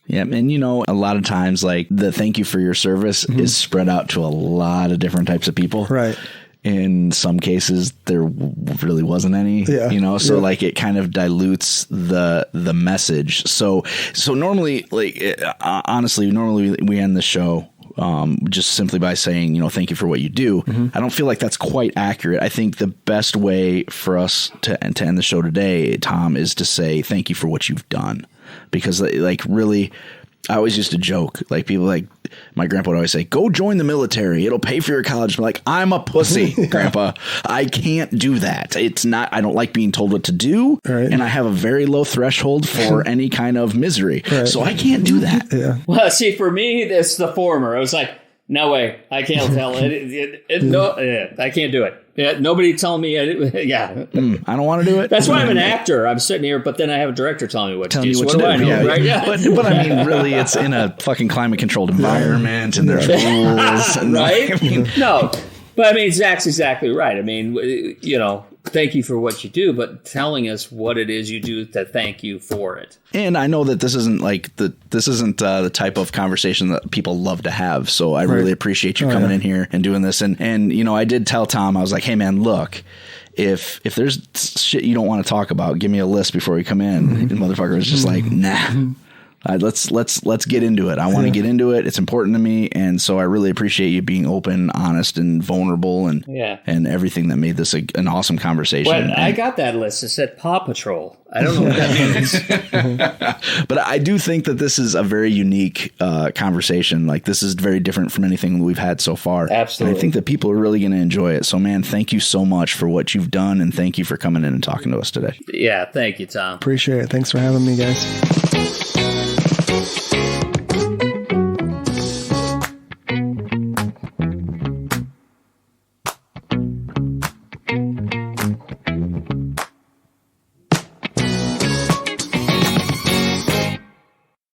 Yeah, and a lot of times, like, the thank you for your service is spread out to a lot of different types of people. Right. In some cases, there really wasn't any, so like it kind of dilutes the message. So normally, like, honestly, we end the show just simply by saying, thank you for what you do. I don't feel like that's quite accurate. I think the best way for us to end the show today, Tom, is to say thank you for what you've done. Because, like, really, I always used to joke, like, people, like, my grandpa would always say, go join the military. It'll pay for your college. I'm like, I'm a pussy, Grandpa. I can't do that. I don't like being told what to do. Right. And I have a very low threshold for any kind of misery. Right. So I can't do that. Yeah. Well, see, for me, it's the former. I was like, no way. I can't tell it. No, I can't do it. Yeah, nobody telling me. I don't want to do it. That's why I'm an actor. I'm sitting here, but then I have a director telling me what to do. So what do I know, right? Yeah. But I mean, really, it's in a fucking climate controlled environment, and there's rules, and right? No, but I mean, Zach's exactly right. I mean, thank you for what you do, but telling us what it is you do to thank you for it. And I know that this isn't the type of conversation that people love to have. So I really appreciate you coming in here and doing this. And I did tell Tom, I was like, hey man, look, if there's shit you don't want to talk about, give me a list before we come in. And the motherfucker was just like, nah. Let's get into it. I want to get into it. It's important to me, and so I really appreciate you being open, honest, and vulnerable, and everything that made this an awesome conversation. Well, I got that list. It said Paw Patrol. I don't know what that means. But I do think that this is a very unique conversation. Like, this is very different from anything we've had so far. Absolutely. And I think that people are really going to enjoy it. So, man, thank you so much for what you've done, and thank you for coming in and talking to us today. Yeah, thank you, Tom. Appreciate it. Thanks for having me, guys.